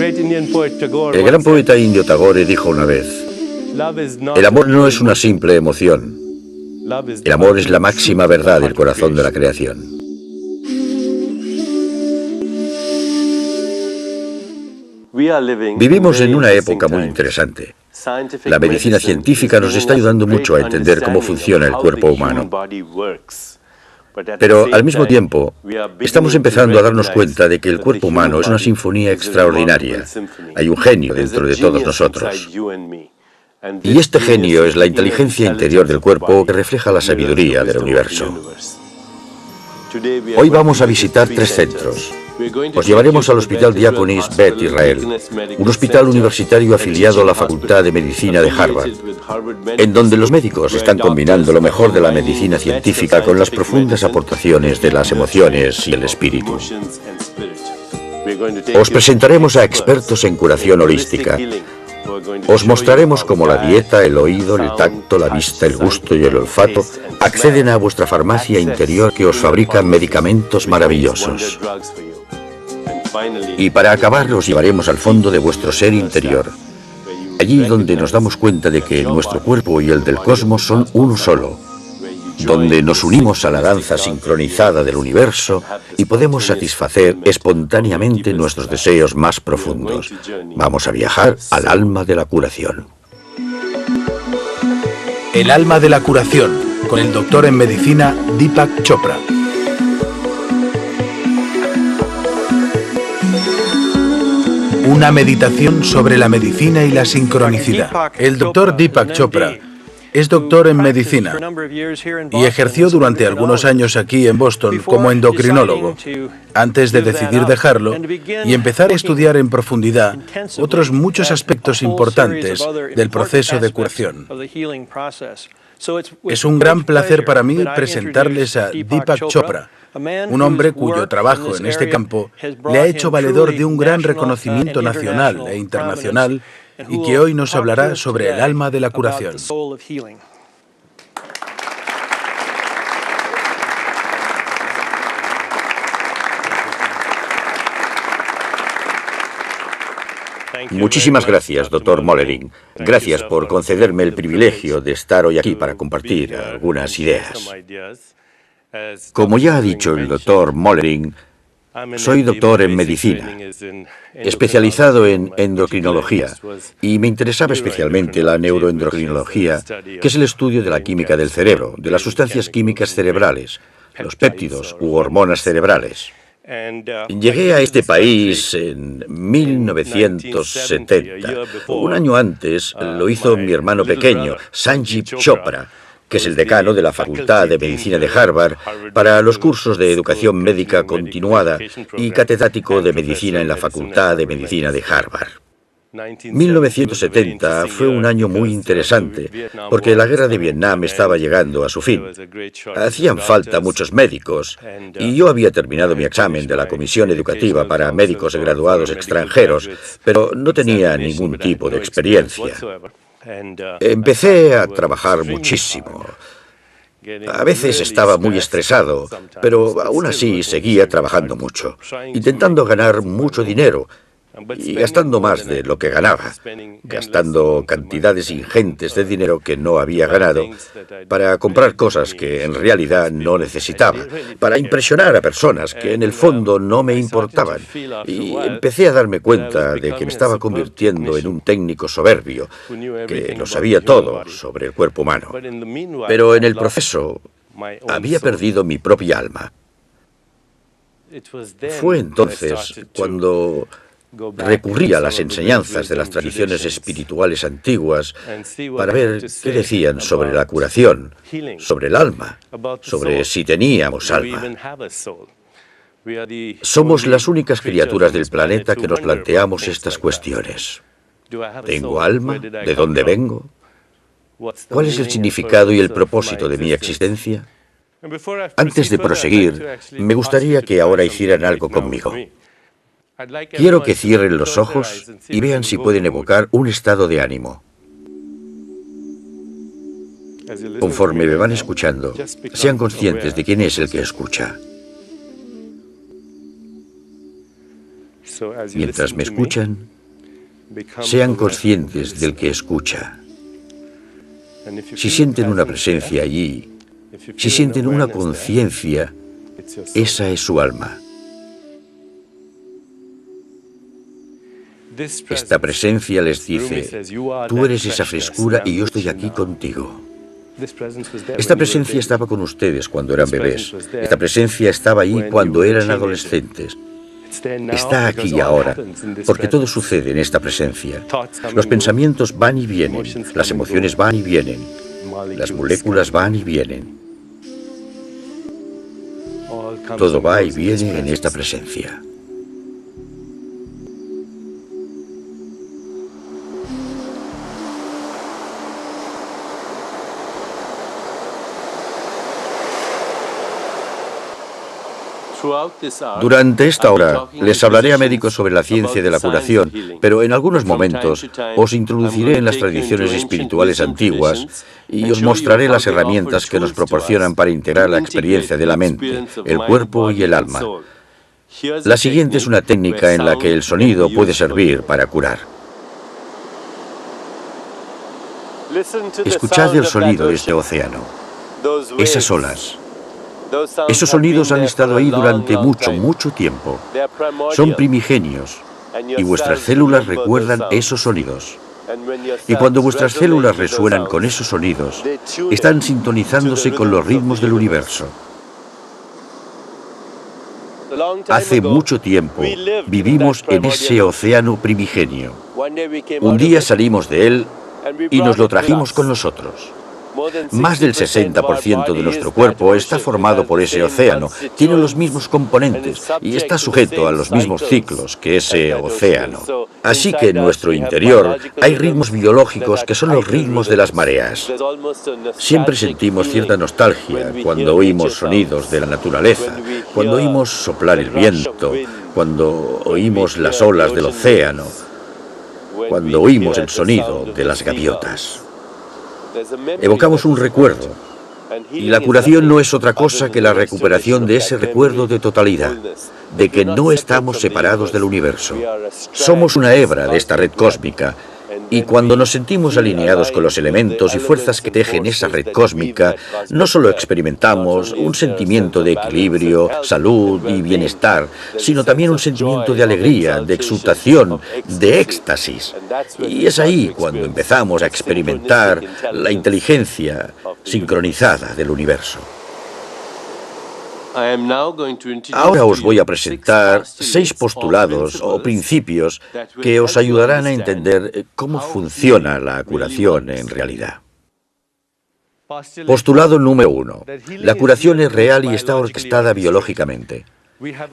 El gran poeta indio Tagore dijo una vez: el amor no es una simple emoción. El amor es la máxima verdad del corazón de la creación. Vivimos en una época muy interesante. La medicina científica nos está ayudando mucho a entender cómo funciona el cuerpo humano. Pero al mismo tiempo, estamos empezando a darnos cuenta de que el cuerpo humano es una sinfonía extraordinaria. Hay un genio dentro de todos nosotros. Y este genio es la inteligencia interior del cuerpo que refleja la sabiduría del universo. Hoy vamos a visitar 3 centros. Os llevaremos al Hospital Diakonis Beth Israel, un hospital universitario afiliado a la Facultad de Medicina de Harvard, en donde los médicos están combinando lo mejor de la medicina científica con las profundas aportaciones de las emociones y el espíritu. Os presentaremos a expertos en curación holística. Os mostraremos cómo la dieta, el oído, el tacto, la vista, el gusto y el olfato acceden a vuestra farmacia interior que os fabrica medicamentos maravillosos. Y para acabar os llevaremos al fondo de vuestro ser interior, allí donde nos damos cuenta de que nuestro cuerpo y el del cosmos son uno solo, donde nos unimos a la danza sincronizada del universo y podemos satisfacer espontáneamente nuestros deseos más profundos. Vamos a viajar al alma de la curación. El alma de la curación, con el doctor en medicina Deepak Chopra. Una meditación sobre la medicina y la sincronicidad. El doctor Deepak Chopra es doctor en medicina y ejerció durante algunos años aquí en Boston como endocrinólogo, antes de decidir dejarlo y empezar a estudiar en profundidad otros muchos aspectos importantes del proceso de curación. Es un gran placer para mí presentarles a Deepak Chopra, un hombre cuyo trabajo en este campo le ha hecho valedor de un gran reconocimiento nacional e internacional y que hoy nos hablará sobre el alma de la curación. Muchísimas gracias, doctor Mollering. Gracias por concederme el privilegio de estar hoy aquí para compartir algunas ideas. Como ya ha dicho el doctor Mollering, soy doctor en medicina, especializado en endocrinología, y me interesaba especialmente la neuroendocrinología, que es el estudio de la química del cerebro, de las sustancias químicas cerebrales, los péptidos u hormonas cerebrales. Llegué a este país en 1970. Un año antes lo hizo mi hermano pequeño, Sanjeev Chopra, que es el decano de la Facultad de Medicina de Harvard para los cursos de educación médica continuada y catedrático de medicina en la Facultad de Medicina de Harvard. 1970 fue un año muy interesante porque la guerra de Vietnam estaba llegando a su fin. Hacían falta muchos médicos y yo había terminado mi examen de la Comisión Educativa para Médicos Graduados Extranjeros, pero no tenía ningún tipo de experiencia. Empecé a trabajar muchísimo. A veces estaba muy estresado, pero aún así seguía trabajando mucho, intentando ganar mucho dinero y gastando más de lo que ganaba, gastando cantidades ingentes de dinero que no había ganado para comprar cosas que en realidad no necesitaba, para impresionar a personas que en el fondo no me importaban. Y empecé a darme cuenta de que me estaba convirtiendo en un técnico soberbio, que lo sabía todo sobre el cuerpo humano. Pero en el proceso había perdido mi propia alma. Fue entonces cuando recurrí a las enseñanzas de las tradiciones espirituales antiguas para ver qué decían sobre la curación, sobre el alma, sobre si teníamos alma. Somos las únicas criaturas del planeta que nos planteamos estas cuestiones. ¿Tengo alma? ¿De dónde vengo? ¿Cuál es el significado y el propósito de mi existencia? Antes de proseguir, me gustaría que ahora hicieran algo conmigo. Quiero que cierren los ojos y vean si pueden evocar un estado de ánimo. Conforme me van escuchando, sean conscientes de quién es el que escucha. Mientras me escuchan, sean conscientes del que escucha. Si sienten una presencia allí, si sienten una conciencia, esa es su alma. Esta presencia les dice, tú eres esa frescura y yo estoy aquí contigo. Esta presencia estaba con ustedes cuando eran bebés. Esta presencia estaba ahí cuando eran adolescentes. Está aquí ahora, porque todo sucede en esta presencia. Los pensamientos van y vienen, las emociones van y vienen, las moléculas van y vienen. Todo va y viene en esta presencia. Durante esta hora les hablaré a médicos sobre la ciencia de la curación, pero en algunos momentos os introduciré en las tradiciones espirituales antiguas y os mostraré las herramientas que nos proporcionan para integrar la experiencia de la mente, el cuerpo y el alma. La siguiente es una técnica en la que el sonido puede servir para curar. Escuchad el sonido de este océano, esas olas. Esos sonidos han estado ahí durante mucho tiempo. Son primigenios y vuestras células recuerdan esos sonidos. Y cuando vuestras células resuenan con esos sonidos, están sintonizándose con los ritmos del universo. Hace mucho tiempo vivimos en ese océano primigenio. Un día salimos de él y nos lo trajimos con nosotros. Más del 60% de nuestro cuerpo está formado por ese océano, tiene los mismos componentes y está sujeto a los mismos ciclos que ese océano. Así que en nuestro interior hay ritmos biológicos que son los ritmos de las mareas. Siempre sentimos cierta nostalgia cuando oímos sonidos de la naturaleza, cuando oímos soplar el viento, cuando oímos las olas del océano, cuando oímos el sonido de las gaviotas. Evocamos un recuerdo, y la curación no es otra cosa que la recuperación de ese recuerdo de totalidad, de que no estamos separados del universo. Somos una hebra de esta red cósmica, y cuando nos sentimos alineados con los elementos y fuerzas que tejen esa red cósmica, no solo experimentamos un sentimiento de equilibrio, salud y bienestar, sino también un sentimiento de alegría, de exultación, de éxtasis. Y es ahí cuando empezamos a experimentar la inteligencia sincronizada del universo. Ahora os voy a presentar 6 postulados o principios que os ayudarán a entender cómo funciona la curación en realidad. Postulado número 1. La curación es real y está orquestada biológicamente.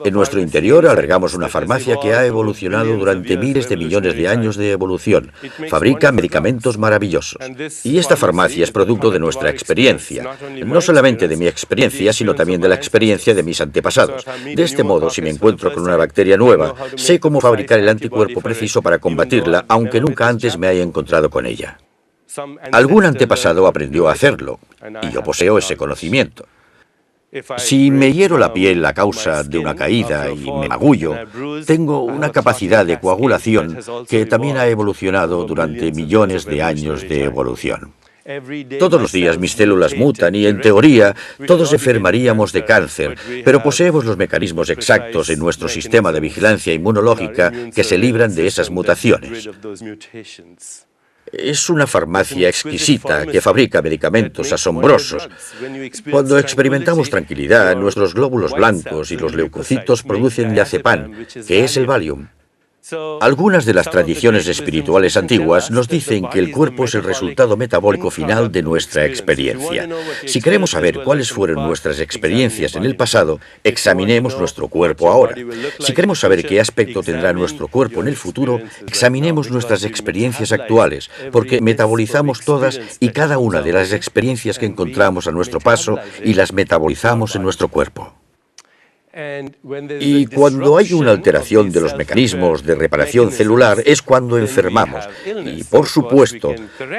En nuestro interior albergamos una farmacia que ha evolucionado durante miles de millones de años de evolución. Fabrica medicamentos maravillosos. Y esta farmacia es producto de nuestra experiencia. No solamente de mi experiencia, sino también de la experiencia de mis antepasados. De este modo, si me encuentro con una bacteria nueva, sé cómo fabricar el anticuerpo preciso para combatirla, aunque nunca antes me haya encontrado con ella. Algún antepasado aprendió a hacerlo, y yo poseo ese conocimiento. Si me hiero la piel a causa de una caída y me magullo, tengo una capacidad de coagulación que también ha evolucionado durante millones de años de evolución. Todos los días mis células mutan y, en teoría, todos enfermaríamos de cáncer, pero poseemos los mecanismos exactos en nuestro sistema de vigilancia inmunológica que se libran de esas mutaciones. Es una farmacia exquisita que fabrica medicamentos asombrosos. Cuando experimentamos tranquilidad, nuestros glóbulos blancos y los leucocitos producen diazepam, que es el Valium. Algunas de las tradiciones espirituales antiguas nos dicen que el cuerpo es el resultado metabólico final de nuestra experiencia. Si queremos saber cuáles fueron nuestras experiencias en el pasado, examinemos nuestro cuerpo ahora. Si queremos saber qué aspecto tendrá nuestro cuerpo en el futuro, examinemos nuestras experiencias actuales, porque metabolizamos todas y cada una de las experiencias que encontramos a nuestro paso y las metabolizamos en nuestro cuerpo. Y cuando hay una alteración de los mecanismos de reparación celular es cuando enfermamos. Y, por supuesto,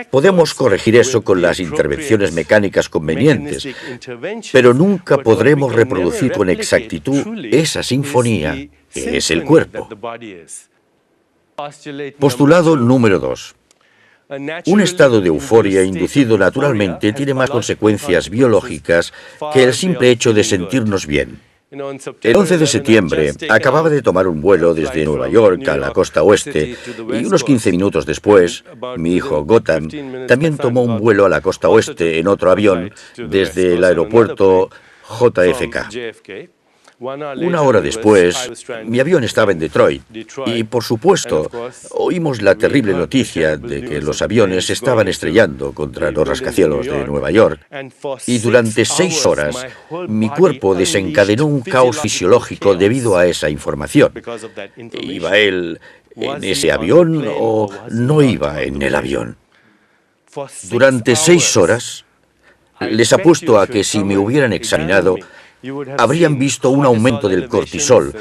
podemos corregir eso con las intervenciones mecánicas convenientes, pero nunca podremos reproducir con exactitud esa sinfonía, que es el cuerpo. Postulado número 2. Un estado de euforia inducido naturalmente tiene más consecuencias biológicas que el simple hecho de sentirnos bien. El 11 de septiembre acababa de tomar un vuelo desde Nueva York a la costa oeste y unos 15 minutos después, mi hijo Gotham también tomó un vuelo a la costa oeste en otro avión desde el aeropuerto JFK. Una hora después, mi avión estaba en Detroit y, por supuesto, oímos la terrible noticia de que los aviones se estaban estrellando contra los rascacielos de Nueva York. Y durante 6 horas, mi cuerpo desencadenó un caos fisiológico debido a esa información. ¿Iba él en ese avión o no iba en el avión? Durante 6 horas, les apuesto a que si me hubieran examinado, habrían visto un aumento del cortisol,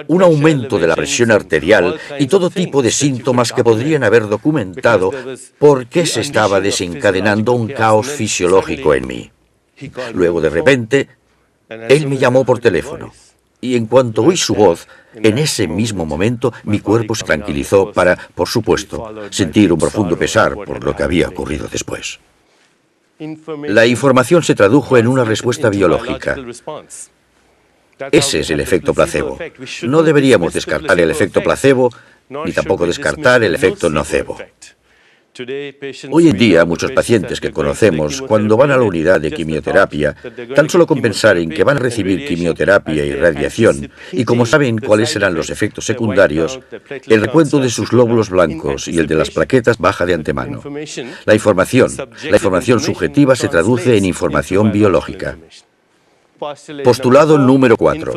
un aumento de la presión arterial y todo tipo de síntomas que podrían haber documentado por qué se estaba desencadenando un caos fisiológico en mí. Luego, de repente, él me llamó por teléfono. Y en cuanto oí su voz, en ese mismo momento mi cuerpo se tranquilizó para, por supuesto, sentir un profundo pesar por lo que había ocurrido después. La información se tradujo en una respuesta biológica. Ese es el efecto placebo. No deberíamos descartar el efecto placebo ni tampoco descartar el efecto nocebo. Hoy en día, muchos pacientes que conocemos, cuando van a la unidad de quimioterapia, tan solo con pensar en que van a recibir quimioterapia y radiación, y como saben cuáles serán los efectos secundarios, el recuento de sus glóbulos blancos y el de las plaquetas baja de antemano. La información subjetiva se traduce en información biológica. Postulado número 4.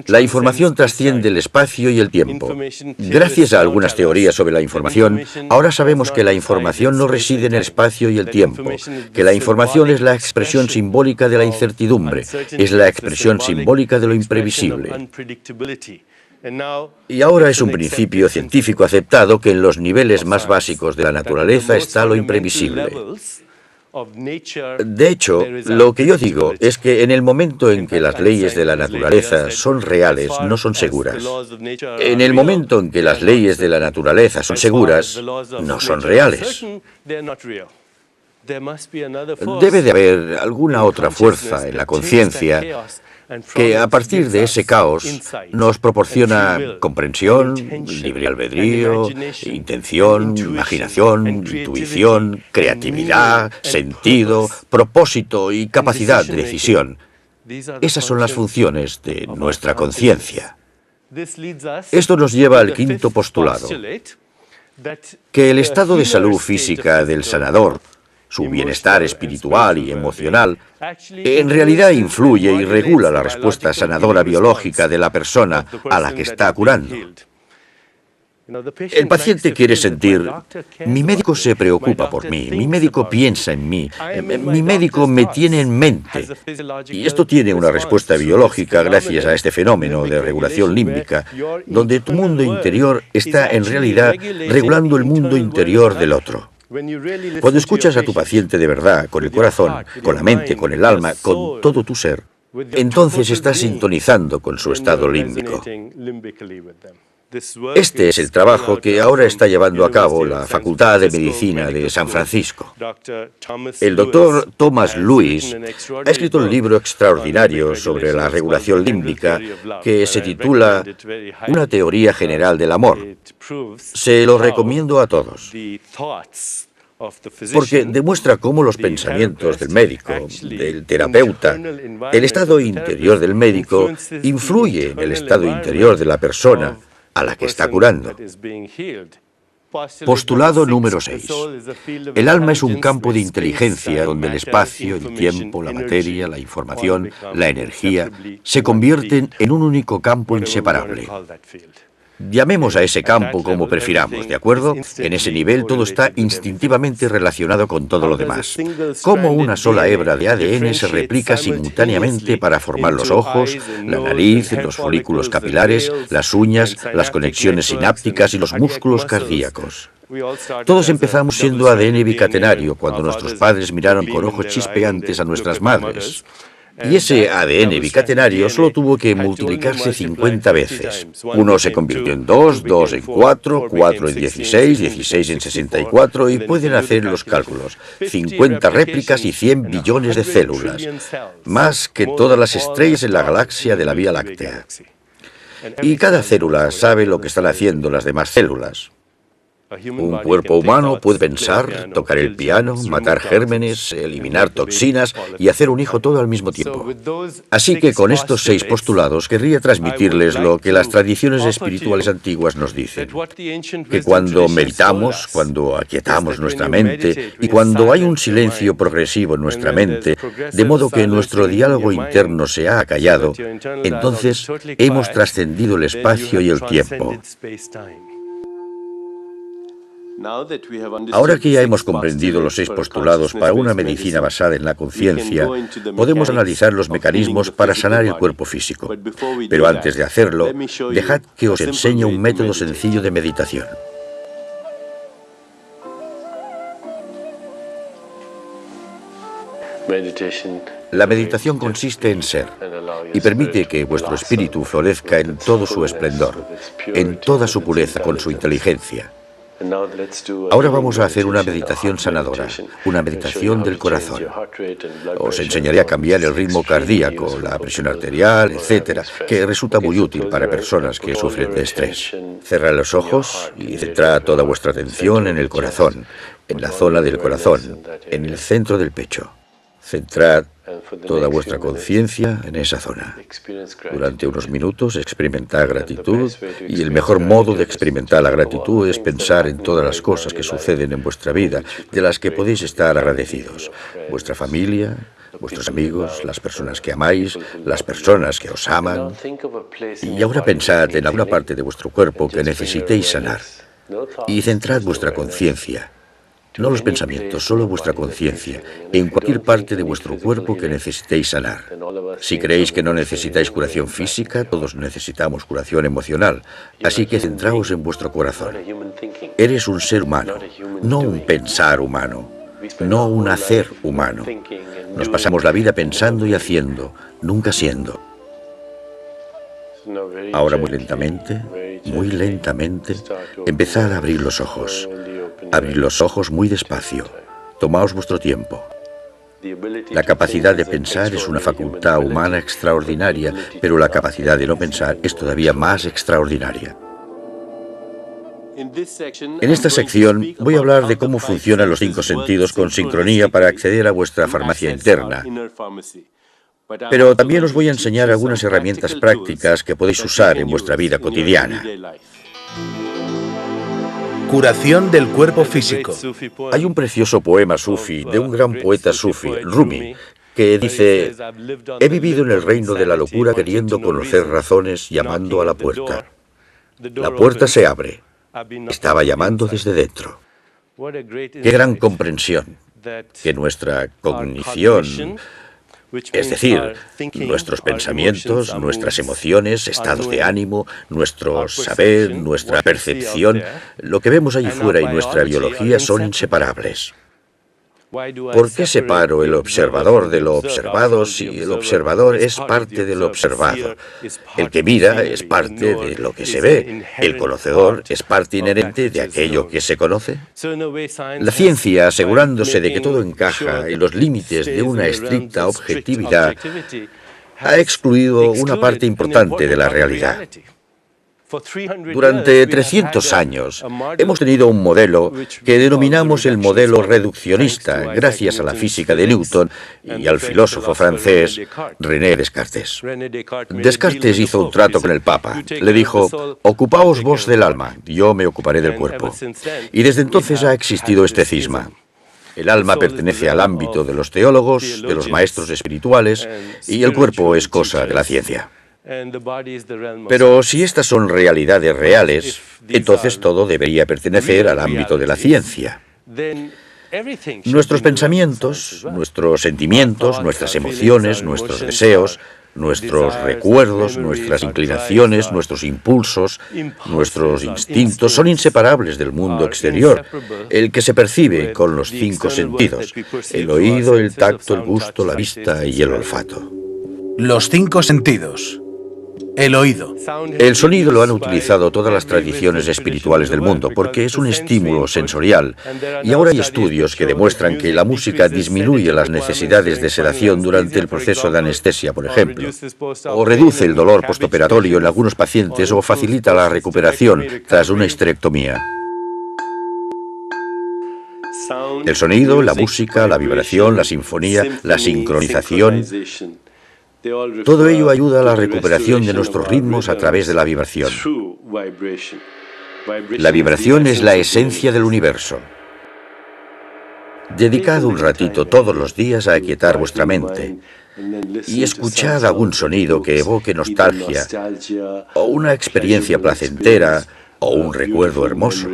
La información trasciende el espacio y el tiempo. Gracias a algunas teorías sobre la información, ahora sabemos que la información no reside en el espacio y el tiempo, que la información es la expresión simbólica de la incertidumbre, es la expresión simbólica de lo imprevisible. Y ahora es un principio científico aceptado que en los niveles más básicos de la naturaleza está lo imprevisible. De hecho, lo que yo digo es que en el momento en que las leyes de la naturaleza son reales, no son seguras. En el momento en que las leyes de la naturaleza son seguras, no son reales. Debe de haber alguna otra fuerza en la conciencia que a partir de ese caos nos proporciona comprensión, libre albedrío, intención, imaginación, intuición, creatividad, sentido, propósito y capacidad de decisión. Esas son las funciones de nuestra conciencia. Esto nos lleva al quinto postulado, que el estado de salud física del sanador, su bienestar espiritual y emocional, en realidad influye y regula la respuesta sanadora biológica de la persona a la que está curando. El paciente quiere sentir, mi médico se preocupa por mí, mi médico piensa en mí, mi médico me tiene en mente. Y esto tiene una respuesta biológica gracias a este fenómeno de regulación límbica, donde tu mundo interior está en realidad regulando el mundo interior del otro. Cuando escuchas a tu paciente de verdad, con el corazón, con la mente, con el alma, con todo tu ser, entonces estás sintonizando con su estado límbico. Este es el trabajo que ahora está llevando a cabo la Facultad de Medicina de San Francisco. El doctor Thomas Lewis ha escrito un libro extraordinario sobre la regulación límbica que se titula Una teoría general del amor. Se lo recomiendo a todos, porque demuestra cómo los pensamientos del médico, del terapeuta, el estado interior del médico influye en el estado interior de la persona a la que está curando. Postulado número 6. El alma es un campo de inteligencia donde el espacio, el tiempo, la materia, la información, la energía se convierten en un único campo inseparable. Llamemos a ese campo como prefiramos, ¿de acuerdo? En ese nivel todo está instintivamente relacionado con todo lo demás. Como una sola hebra de ADN se replica simultáneamente para formar los ojos, la nariz, los folículos capilares, las uñas, las conexiones sinápticas y los músculos cardíacos. Todos empezamos siendo ADN bicatenario cuando nuestros padres miraron con ojos chispeantes a nuestras madres. Y ese ADN bicatenario solo tuvo que multiplicarse 50 veces. Uno se convirtió en 2, 2 en 4, 4 en 16, 16 en 64 y pueden hacer los cálculos. 50 réplicas y 100 billones de células. Más que todas las estrellas en la galaxia de la Vía Láctea. Y cada célula sabe lo que están haciendo las demás células. Un cuerpo humano puede pensar, tocar el piano, matar gérmenes, eliminar toxinas y hacer un hijo todo al mismo tiempo. Así que con estos 6 postulados querría transmitirles lo que las tradiciones espirituales antiguas nos dicen. Que cuando meditamos, cuando aquietamos nuestra mente y cuando hay un silencio progresivo en nuestra mente, de modo que nuestro diálogo interno se ha acallado, entonces hemos trascendido el espacio y el tiempo. Ahora que ya hemos comprendido los 6 postulados para una medicina basada en la conciencia, podemos analizar los mecanismos para sanar el cuerpo físico. Pero antes de hacerlo, dejad que os enseñe un método sencillo de meditación. La meditación consiste en ser y permite que vuestro espíritu florezca en todo su esplendor, en toda su pureza con su inteligencia. Ahora vamos a hacer una meditación sanadora, una meditación del corazón. Os enseñaré a cambiar el ritmo cardíaco, la presión arterial, etcétera, que resulta muy útil para personas que sufren de estrés. Cerrad los ojos y centrad toda vuestra atención en el corazón, en la zona del corazón, en el centro del pecho. Centrad toda vuestra conciencia en esa zona. Durante unos minutos experimentad gratitud y el mejor modo de experimentar la gratitud es pensar en todas las cosas que suceden en vuestra vida, de las que podéis estar agradecidos. Vuestra familia, vuestros amigos, las personas que amáis, las personas que os aman. Y ahora pensad en alguna parte de vuestro cuerpo que necesitéis sanar y centrad vuestra conciencia. No los pensamientos, solo vuestra conciencia, en cualquier parte de vuestro cuerpo que necesitéis sanar. Si creéis que no necesitáis curación física, todos necesitamos curación emocional, así que centraos en vuestro corazón. Eres un ser humano, no un pensar humano, no un hacer humano. Nos pasamos la vida pensando y haciendo, nunca siendo. Ahora muy lentamente, empezad a abrir los ojos. Abrid los ojos muy despacio. Tomaos vuestro tiempo. La capacidad de pensar es una facultad humana extraordinaria, pero la capacidad de no pensar es todavía más extraordinaria. En esta sección voy a hablar de cómo funcionan los 5 sentidos con sincronía para acceder a vuestra farmacia interna. Pero también os voy a enseñar algunas herramientas prácticas que podéis usar en vuestra vida cotidiana. Curación del cuerpo físico. Hay un precioso poema sufi de un gran poeta sufi, Rumi, que dice: he vivido en el reino de la locura queriendo conocer razones, llamando a la puerta. La puerta se abre. Estaba llamando desde dentro. Qué gran comprensión que nuestra cognición, es decir, nuestros pensamientos, nuestras emociones, estados de ánimo, nuestro saber, nuestra percepción, lo que vemos allí fuera y nuestra biología son inseparables. ¿Por qué separo el observador de lo observado si el observador es parte del observado? El que mira es parte de lo que se ve. El conocedor es parte inherente de aquello que se conoce. La ciencia, asegurándose de que todo encaja en los límites de una estricta objetividad, ha excluido una parte importante de la realidad. Durante 300 años hemos tenido un modelo que denominamos el modelo reduccionista, gracias a la física de Newton y al filósofo francés René Descartes. Descartes hizo un trato con el Papa. Le dijo: ocupaos vos del alma, yo me ocuparé del cuerpo. Y desde entonces ha existido este cisma. El alma pertenece al ámbito de los teólogos, de los maestros espirituales, y el cuerpo es cosa de la ciencia. Pero si estas son realidades reales, entonces todo debería pertenecer al ámbito de la ciencia. Nuestros pensamientos, nuestros sentimientos, nuestras emociones, nuestros deseos, nuestros recuerdos, nuestras inclinaciones, nuestros impulsos, nuestros instintos son inseparables del mundo exterior, el que se percibe con los 5 sentidos: el oído, el tacto, el gusto, la vista y el olfato. Los 5 sentidos. El oído. El sonido lo han utilizado todas las tradiciones espirituales del mundo porque es un estímulo sensorial y ahora hay estudios que demuestran que la música disminuye las necesidades de sedación durante el proceso de anestesia, por ejemplo, o reduce el dolor postoperatorio en algunos pacientes o facilita la recuperación tras una histerectomía. El sonido, la música, la vibración, la sinfonía, la sincronización, todo ello ayuda a la recuperación de nuestros ritmos a través de la vibración. La vibración es la esencia del universo. Dedicad un ratito todos los días a aquietar vuestra mente y escuchad algún sonido que evoque nostalgia o una experiencia placentera o un recuerdo hermoso.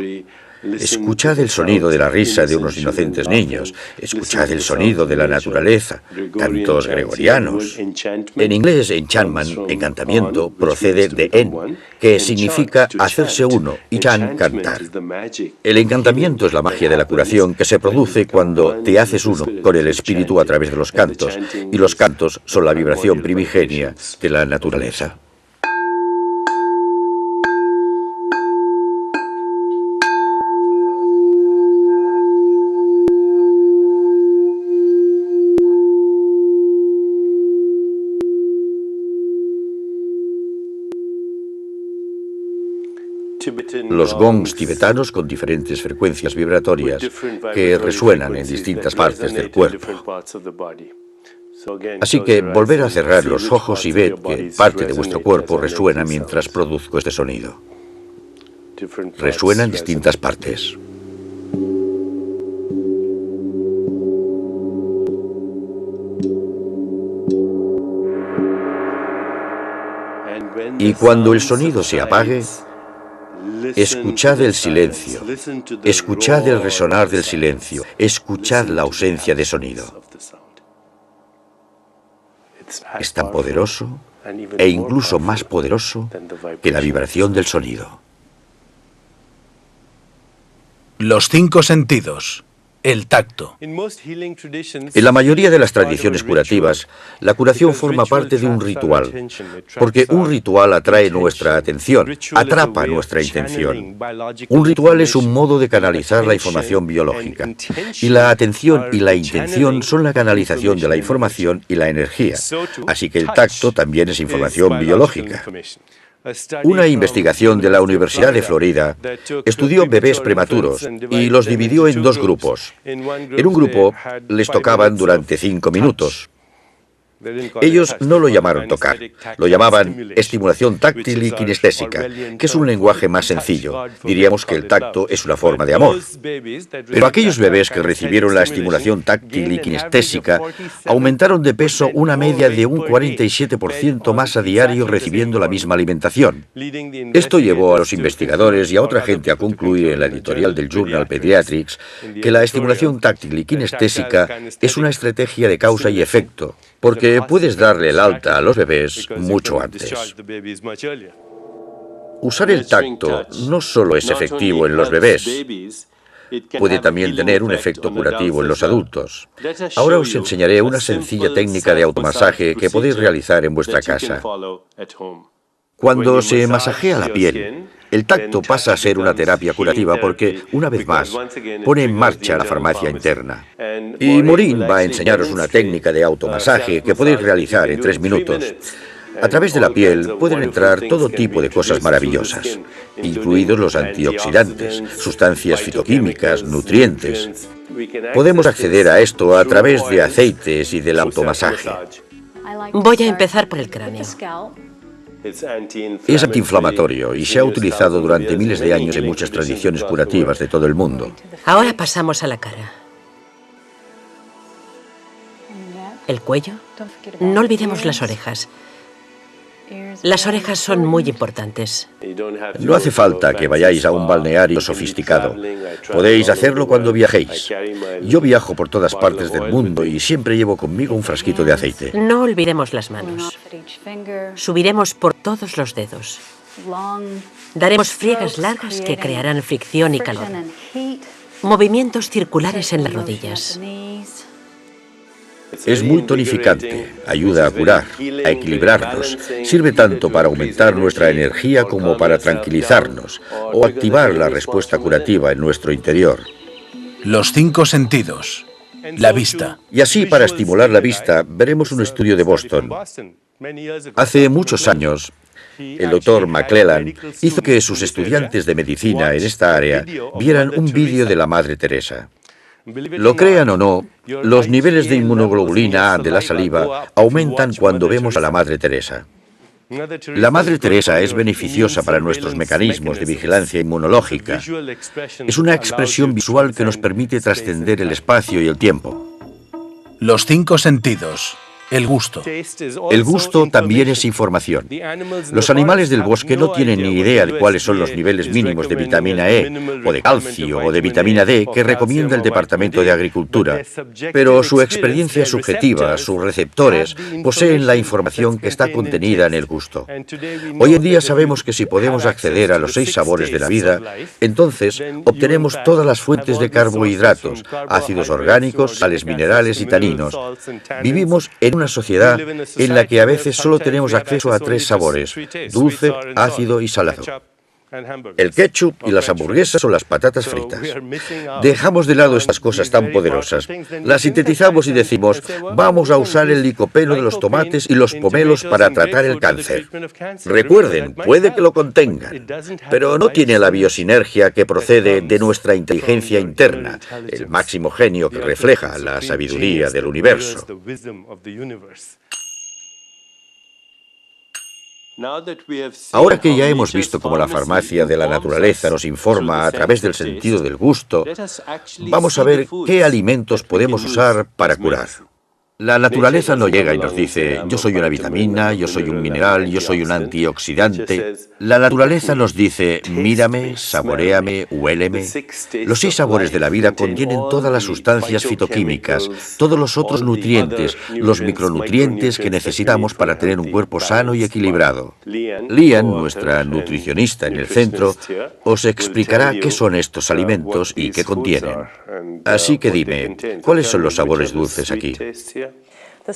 Escuchad el sonido de la risa de unos inocentes niños. Escuchad el sonido de la naturaleza, cantos gregorianos. En inglés, enchantment, encantamiento, procede de en, que significa hacerse uno, y chan, cantar. El encantamiento es la magia de la curación que se produce cuando te haces uno con el espíritu a través de los cantos, y los cantos son la vibración primigenia de la naturaleza. Los gongs tibetanos con diferentes frecuencias vibratorias que resuenan en distintas partes del cuerpo. Así que volver a cerrar los ojos y ver que parte de vuestro cuerpo resuena mientras produzco este sonido. Resuena en distintas partes. Y cuando el sonido se apague, escuchad el silencio, escuchad el resonar del silencio, escuchad la ausencia de sonido. Es tan poderoso e incluso más poderoso que la vibración del sonido. Los 5 sentidos. El tacto. En la mayoría de las tradiciones curativas, la curación forma parte de un ritual, porque un ritual atrae nuestra atención, atrapa nuestra intención. Un ritual es un modo de canalizar la información biológica, y la atención y la intención son la canalización de la información y la energía, así que el tacto también es información biológica. Una investigación de la Universidad de Florida estudió bebés prematuros y los dividió en 2 grupos. En un grupo les tocaban durante 5 minutos. Ellos no lo llamaron tocar, lo llamaban estimulación táctil y kinestésica, que es un lenguaje más sencillo. Diríamos que el tacto es una forma de amor. Pero aquellos bebés que recibieron la estimulación táctil y kinestésica aumentaron de peso una media de un 47% más a diario recibiendo la misma alimentación. Esto llevó a los investigadores y a otra gente a concluir en la editorial del Journal Pediatrics que la estimulación táctil y kinestésica es una estrategia de causa y efecto, porque puedes darle el alta a los bebés mucho antes. Usar el tacto no solo es efectivo en los bebés, puede también tener un efecto curativo en los adultos. Ahora os enseñaré una sencilla técnica de automasaje que podéis realizar en vuestra casa. Cuando se masajea la piel, el tacto pasa a ser una terapia curativa porque, una vez más, pone en marcha la farmacia interna. Y Maureen va a enseñaros una técnica de automasaje que podéis realizar en 3 minutos. A través de la piel pueden entrar todo tipo de cosas maravillosas, incluidos los antioxidantes, sustancias fitoquímicas, nutrientes. Podemos acceder a esto a través de aceites y del automasaje. Voy a empezar por el cráneo. Es antiinflamatorio y se ha utilizado durante miles de años en muchas tradiciones curativas de todo el mundo. Ahora pasamos a la cara. El cuello. No olvidemos las orejas. Las orejas son muy importantes. No hace falta que vayáis a un balneario sofisticado. Podéis hacerlo cuando viajéis. Yo viajo por todas partes del mundo y siempre llevo conmigo un frasquito de aceite. No olvidemos las manos. Subiremos por todos los dedos. Daremos friegas largas que crearán fricción y calor. Movimientos circulares en las rodillas. Es muy tonificante, ayuda a curar, a equilibrarnos, sirve tanto para aumentar nuestra energía como para tranquilizarnos o activar la respuesta curativa en nuestro interior. Los 5 sentidos. La vista. Y así, para estimular la vista, veremos un estudio de Boston. Hace muchos años, el doctor McClellan hizo que sus estudiantes de medicina en esta área vieran un vídeo de la Madre Teresa. Lo crean o no, los niveles de inmunoglobulina A de la saliva aumentan cuando vemos a la Madre Teresa. La Madre Teresa es beneficiosa para nuestros mecanismos de vigilancia inmunológica. Es una expresión visual que nos permite trascender el espacio y el tiempo. Los 5 sentidos. El gusto. El gusto también es información. Los animales del bosque no tienen ni idea de cuáles son los niveles mínimos de vitamina E, o de calcio, o de vitamina D que recomienda el Departamento de Agricultura, pero su experiencia subjetiva, sus receptores, poseen la información que está contenida en el gusto. Hoy en día sabemos que si podemos acceder a los 6 sabores de la vida, entonces obtenemos todas las fuentes de carbohidratos, ácidos orgánicos, sales minerales y taninos. Vivimos en una sociedad en la que a veces solo tenemos acceso a 3 sabores: dulce, ácido y salado. El ketchup y las hamburguesas o las patatas fritas. Dejamos de lado estas cosas tan poderosas. Las sintetizamos y decimos, vamos a usar el licopeno de los tomates y los pomelos para tratar el cáncer. Recuerden, puede que lo contengan, pero no tiene la biosinergia que procede de nuestra inteligencia interna, el máximo genio que refleja la sabiduría del universo. Ahora que ya hemos visto cómo la farmacia de la naturaleza nos informa a través del sentido del gusto, vamos a ver qué alimentos podemos usar para curar. La naturaleza no llega y nos dice, yo soy una vitamina, yo soy un mineral, yo soy un antioxidante. La naturaleza nos dice, mírame, saboréame, huéleme. Los 6 sabores de la vida contienen todas las sustancias fitoquímicas, todos los otros nutrientes, los micronutrientes que necesitamos para tener un cuerpo sano y equilibrado. Lian, nuestra nutricionista en el centro, os explicará qué son estos alimentos y qué contienen. Así que dime, ¿cuáles son los sabores dulces aquí?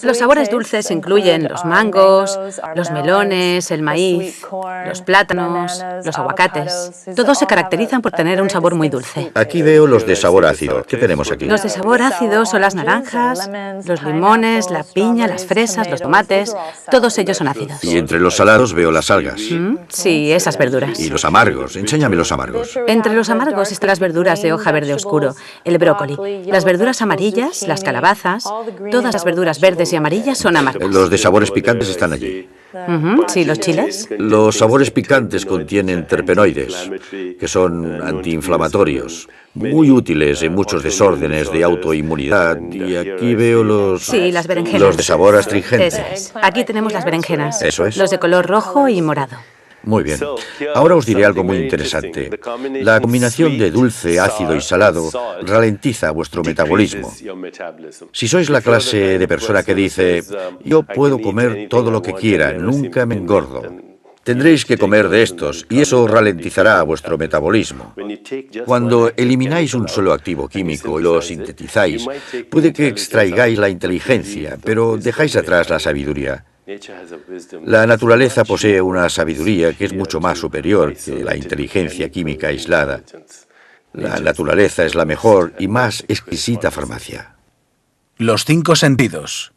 Los sabores dulces incluyen los mangos, los melones, el maíz, los plátanos, los aguacates. Todos se caracterizan por tener un sabor muy dulce. Aquí veo los de sabor ácido. ¿Qué tenemos aquí? Los de sabor ácido son las naranjas, los limones, la piña, las fresas, los tomates. Todos ellos son ácidos. Y entre los salados veo las algas. Sí, esas verduras. Y los amargos. Enséñame los amargos. Entre los amargos están las verduras de hoja verde oscuro, el brócoli, las verduras amarillas, las calabazas. Todas las verduras verdes y amarillas son amargas. Los de sabores picantes están allí. Sí, los chiles. Los sabores picantes contienen terpenoides, que son antiinflamatorios, muy útiles en muchos desórdenes de autoinmunidad. Y aquí veo los... Sí, las berenjenas. Los de sabor astringente. Eso es. Aquí tenemos las berenjenas. Eso es. Los de color rojo y morado. Muy bien. Ahora os diré algo muy interesante. La combinación de dulce, ácido y salado ralentiza vuestro metabolismo. Si sois la clase de persona que dice, yo puedo comer todo lo que quiera, nunca me engordo, tendréis que comer de estos y eso ralentizará vuestro metabolismo. Cuando elimináis un solo activo químico y lo sintetizáis, puede que extraigáis la inteligencia, pero dejáis atrás la sabiduría. La naturaleza posee una sabiduría que es mucho más superior que la inteligencia química aislada. La naturaleza es la mejor y más exquisita farmacia. Los 5 sentidos.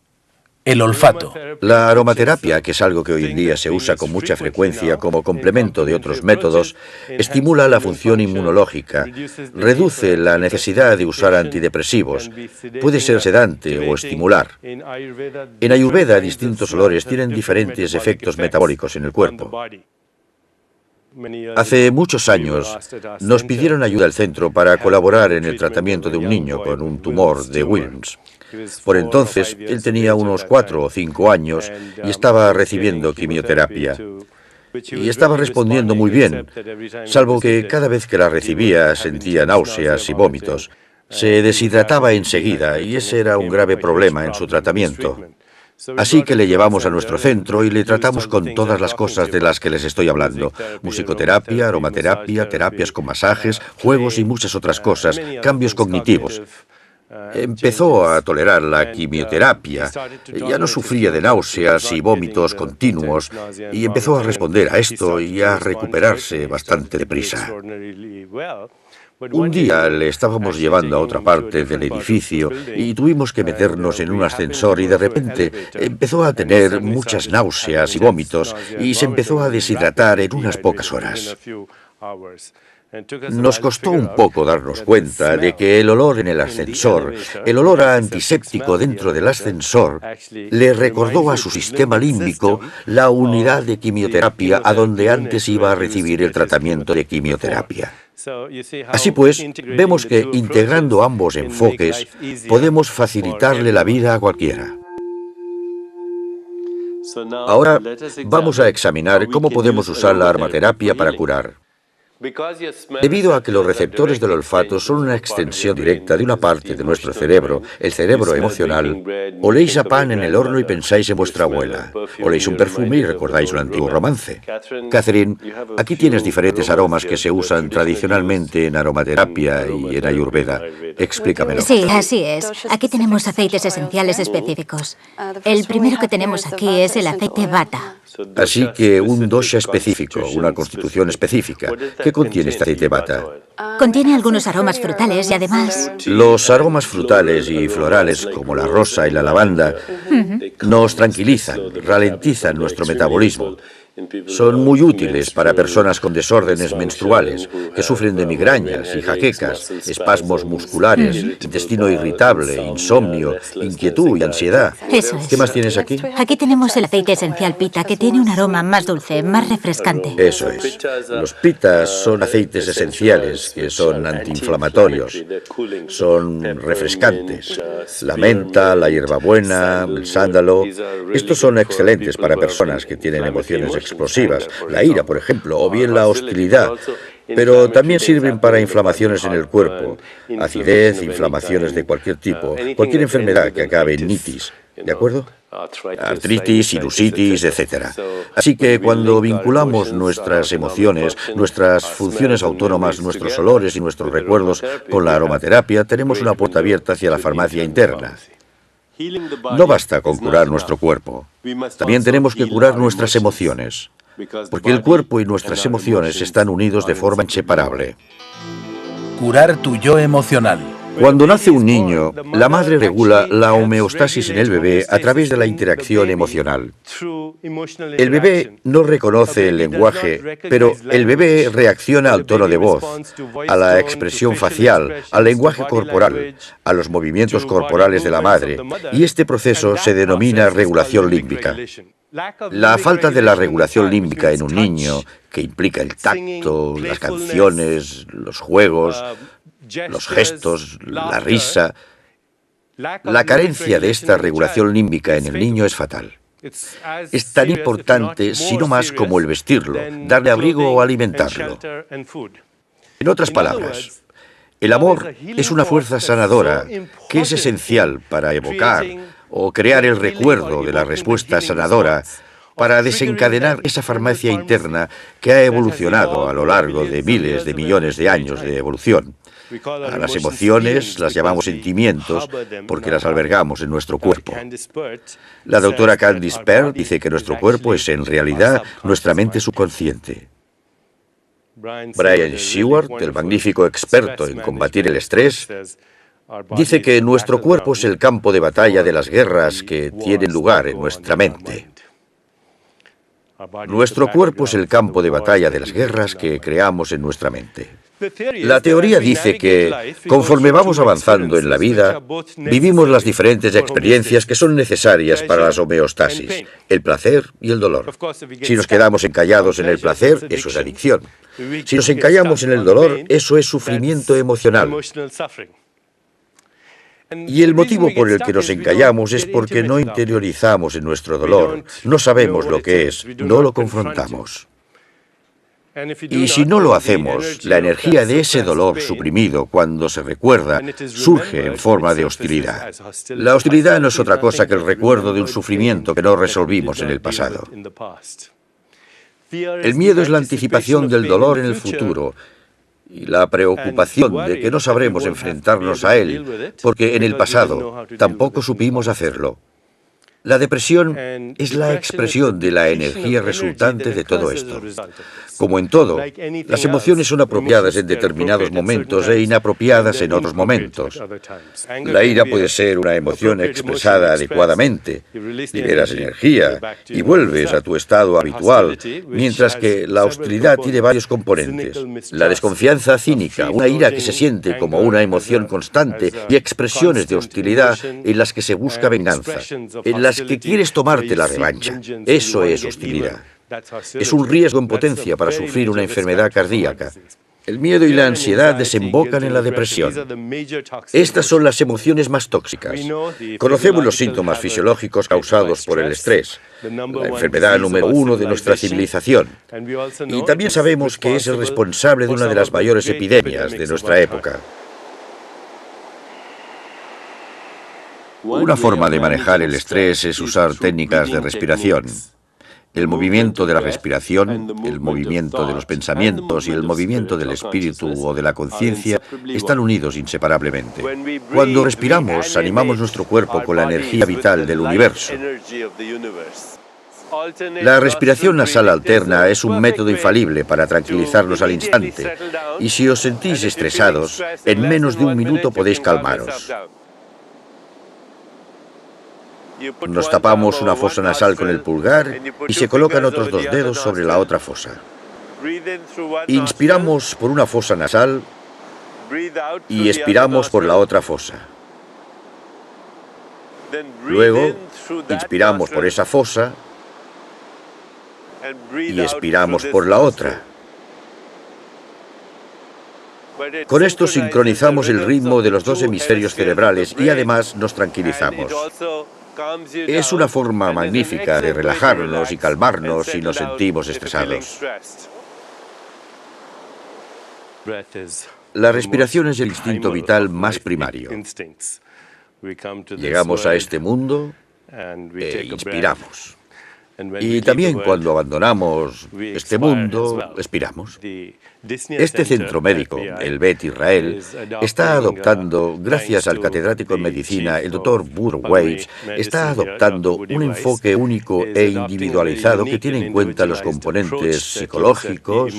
El olfato. La aromaterapia, que es algo que hoy en día se usa con mucha frecuencia como complemento de otros métodos, estimula la función inmunológica, reduce la necesidad de usar antidepresivos, puede ser sedante o estimular. En Ayurveda, distintos olores tienen diferentes efectos metabólicos en el cuerpo. Hace muchos años nos pidieron ayuda al centro para colaborar en el tratamiento de un niño con un tumor de Wilms. Por entonces, él tenía unos 4 o 5 años y estaba recibiendo quimioterapia. Y estaba respondiendo muy bien, salvo que cada vez que la recibía sentía náuseas y vómitos. Se deshidrataba enseguida y ese era un grave problema en su tratamiento. Así que le llevamos a nuestro centro y le tratamos con todas las cosas de las que les estoy hablando. Musicoterapia, aromaterapia, terapias con masajes, juegos y muchas otras cosas, cambios cognitivos. Empezó a tolerar la quimioterapia, ya no sufría de náuseas y vómitos continuos y empezó a responder a esto y a recuperarse bastante deprisa. Un día le estábamos llevando a otra parte del edificio y tuvimos que meternos en un ascensor y de repente empezó a tener muchas náuseas y vómitos y se empezó a deshidratar en unas pocas horas. Nos costó un poco darnos cuenta de que el olor en el ascensor, el olor a antiséptico dentro del ascensor, le recordó a su sistema límbico la unidad de quimioterapia a donde antes iba a recibir el tratamiento de quimioterapia. Así pues, vemos que integrando ambos enfoques, podemos facilitarle la vida a cualquiera. Ahora vamos a examinar cómo podemos usar la aromaterapia para curar. Debido a que los receptores del olfato son una extensión directa de una parte de nuestro cerebro, el cerebro emocional, oléis a pan en el horno y pensáis en vuestra abuela. Oléis un perfume y recordáis un antiguo romance. Catherine, aquí tienes diferentes aromas que se usan tradicionalmente en aromaterapia y en Ayurveda. Explícamelo. Sí, así es. Aquí tenemos aceites esenciales específicos. El primero que tenemos aquí es el aceite Vata. Así que un dosha específico, una constitución específica. ¿Qué contiene este aceite Vata? Contiene algunos aromas frutales y además... Los aromas frutales y florales, como la rosa y la lavanda, nos tranquilizan, ralentizan nuestro metabolismo. Son muy útiles para personas con desórdenes menstruales, que sufren de migrañas y jaquecas, espasmos musculares, intestino irritable, insomnio, inquietud y ansiedad. Eso es. ¿Qué más tienes aquí? Aquí tenemos el aceite esencial Pita, que tiene un aroma más dulce, más refrescante. Eso es. Los pitas son aceites esenciales que son antiinflamatorios, son refrescantes. La menta, la hierbabuena, el sándalo, estos son excelentes para personas que tienen emociones explosivas, la ira, por ejemplo, o bien la hostilidad, pero también sirven para inflamaciones en el cuerpo, acidez, inflamaciones de cualquier tipo, cualquier enfermedad que acabe en nitis, ¿de acuerdo? Artritis, sinusitis, etc. Así que cuando vinculamos nuestras emociones, nuestras funciones autónomas, nuestros olores y nuestros recuerdos con la aromaterapia, tenemos una puerta abierta hacia la farmacia interna. No basta con curar nuestro cuerpo, también tenemos que curar nuestras emociones, porque el cuerpo y nuestras emociones están unidos de forma inseparable. Curar tu yo emocional. Cuando nace un niño, la madre regula la homeostasis en el bebé a través de la interacción emocional. El bebé no reconoce el lenguaje, pero el bebé reacciona al tono de voz, a la expresión facial, al lenguaje corporal, a los movimientos corporales de la madre, y este proceso se denomina regulación límbica. La falta de la regulación límbica en un niño, que implica el tacto, las canciones, los juegos, los gestos, la risa, la carencia de esta regulación límbica en el niño es fatal. Es tan importante, si no más, como el vestirlo, darle abrigo o alimentarlo. En otras palabras, el amor es una fuerza sanadora que es esencial para evocar o crear el recuerdo de la respuesta sanadora, para desencadenar esa farmacia interna que ha evolucionado a lo largo de miles de millones de años de evolución. A las emociones las llamamos sentimientos porque las albergamos en nuestro cuerpo. La doctora Candice Pert dice que nuestro cuerpo es en realidad nuestra mente subconsciente. Brian Stewart, el magnífico experto en combatir el estrés, dice que nuestro cuerpo es el campo de batalla de las guerras que tienen lugar en nuestra mente. Nuestro cuerpo es el campo de batalla de las guerras que creamos en nuestra mente. La teoría dice que, conforme vamos avanzando en la vida, vivimos las diferentes experiencias que son necesarias para la homeostasis, el placer y el dolor. Si nos quedamos encallados en el placer, eso es adicción. Si nos encallamos en el dolor, eso es sufrimiento emocional. Y el motivo por el que nos encallamos es porque no interiorizamos en nuestro dolor, no sabemos lo que es, no lo confrontamos. Y si no lo hacemos, la energía de ese dolor suprimido, cuando se recuerda, surge en forma de hostilidad. La hostilidad no es otra cosa que el recuerdo de un sufrimiento que no resolvimos en el pasado. El miedo es la anticipación del dolor en el futuro, y la preocupación de que no sabremos enfrentarnos a él, porque en el pasado tampoco supimos hacerlo. La depresión es la expresión de la energía resultante de todo esto. Como en todo, las emociones son apropiadas en determinados momentos e inapropiadas en otros momentos. La ira puede ser una emoción expresada adecuadamente, liberas energía y vuelves a tu estado habitual, mientras que la hostilidad tiene varios componentes. La desconfianza cínica, una ira que se siente como una emoción constante y expresiones de hostilidad en las que se busca venganza, en las que quieres tomarte la revancha. Eso es hostilidad. Es un riesgo en potencia para sufrir una enfermedad cardíaca. El miedo y la ansiedad desembocan en la depresión. Estas son las emociones más tóxicas. Conocemos los síntomas fisiológicos causados por el estrés, la enfermedad número 1 de nuestra civilización. Y también sabemos que es el responsable de una de las mayores epidemias de nuestra época. Una forma de manejar el estrés es usar técnicas de respiración. El movimiento de la respiración, el movimiento de los pensamientos y el movimiento del espíritu o de la conciencia están unidos inseparablemente. Cuando respiramos, animamos nuestro cuerpo con la energía vital del universo. La respiración nasal alterna es un método infalible para tranquilizarnos al instante, y si os sentís estresados, en menos de un minuto podéis calmaros. Nos tapamos una fosa nasal con el pulgar y se colocan otros 2 dedos sobre la otra fosa. Inspiramos por una fosa nasal y expiramos por la otra fosa. Luego, inspiramos por esa fosa y expiramos por la otra. Con esto sincronizamos el ritmo de los 2 hemisferios cerebrales y además nos tranquilizamos. Es una forma magnífica de relajarnos y calmarnos si nos sentimos estresados. La respiración es el instinto vital más primario. Llegamos a este mundo e inspiramos. Y también cuando abandonamos este mundo, expiramos. Este centro médico, el Bet Israel, está adoptando, gracias al catedrático en medicina, el Dr. Burr Weitz, está adoptando un enfoque único e individualizado que tiene en cuenta los componentes psicológicos,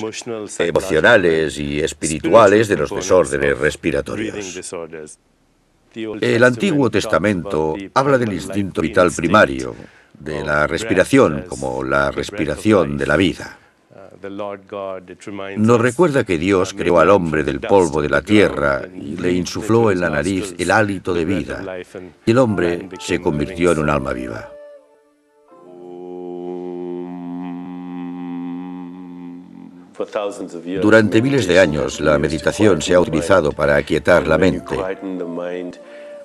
emocionales y espirituales de los desórdenes respiratorios. El Antiguo Testamento habla del instinto vital primario, de la respiración como la respiración de la vida. Nos recuerda que Dios creó al hombre del polvo de la tierra y le insufló en la nariz el hálito de vida, y el hombre se convirtió en un alma viva. Durante miles de años, la meditación se ha utilizado para aquietar la mente.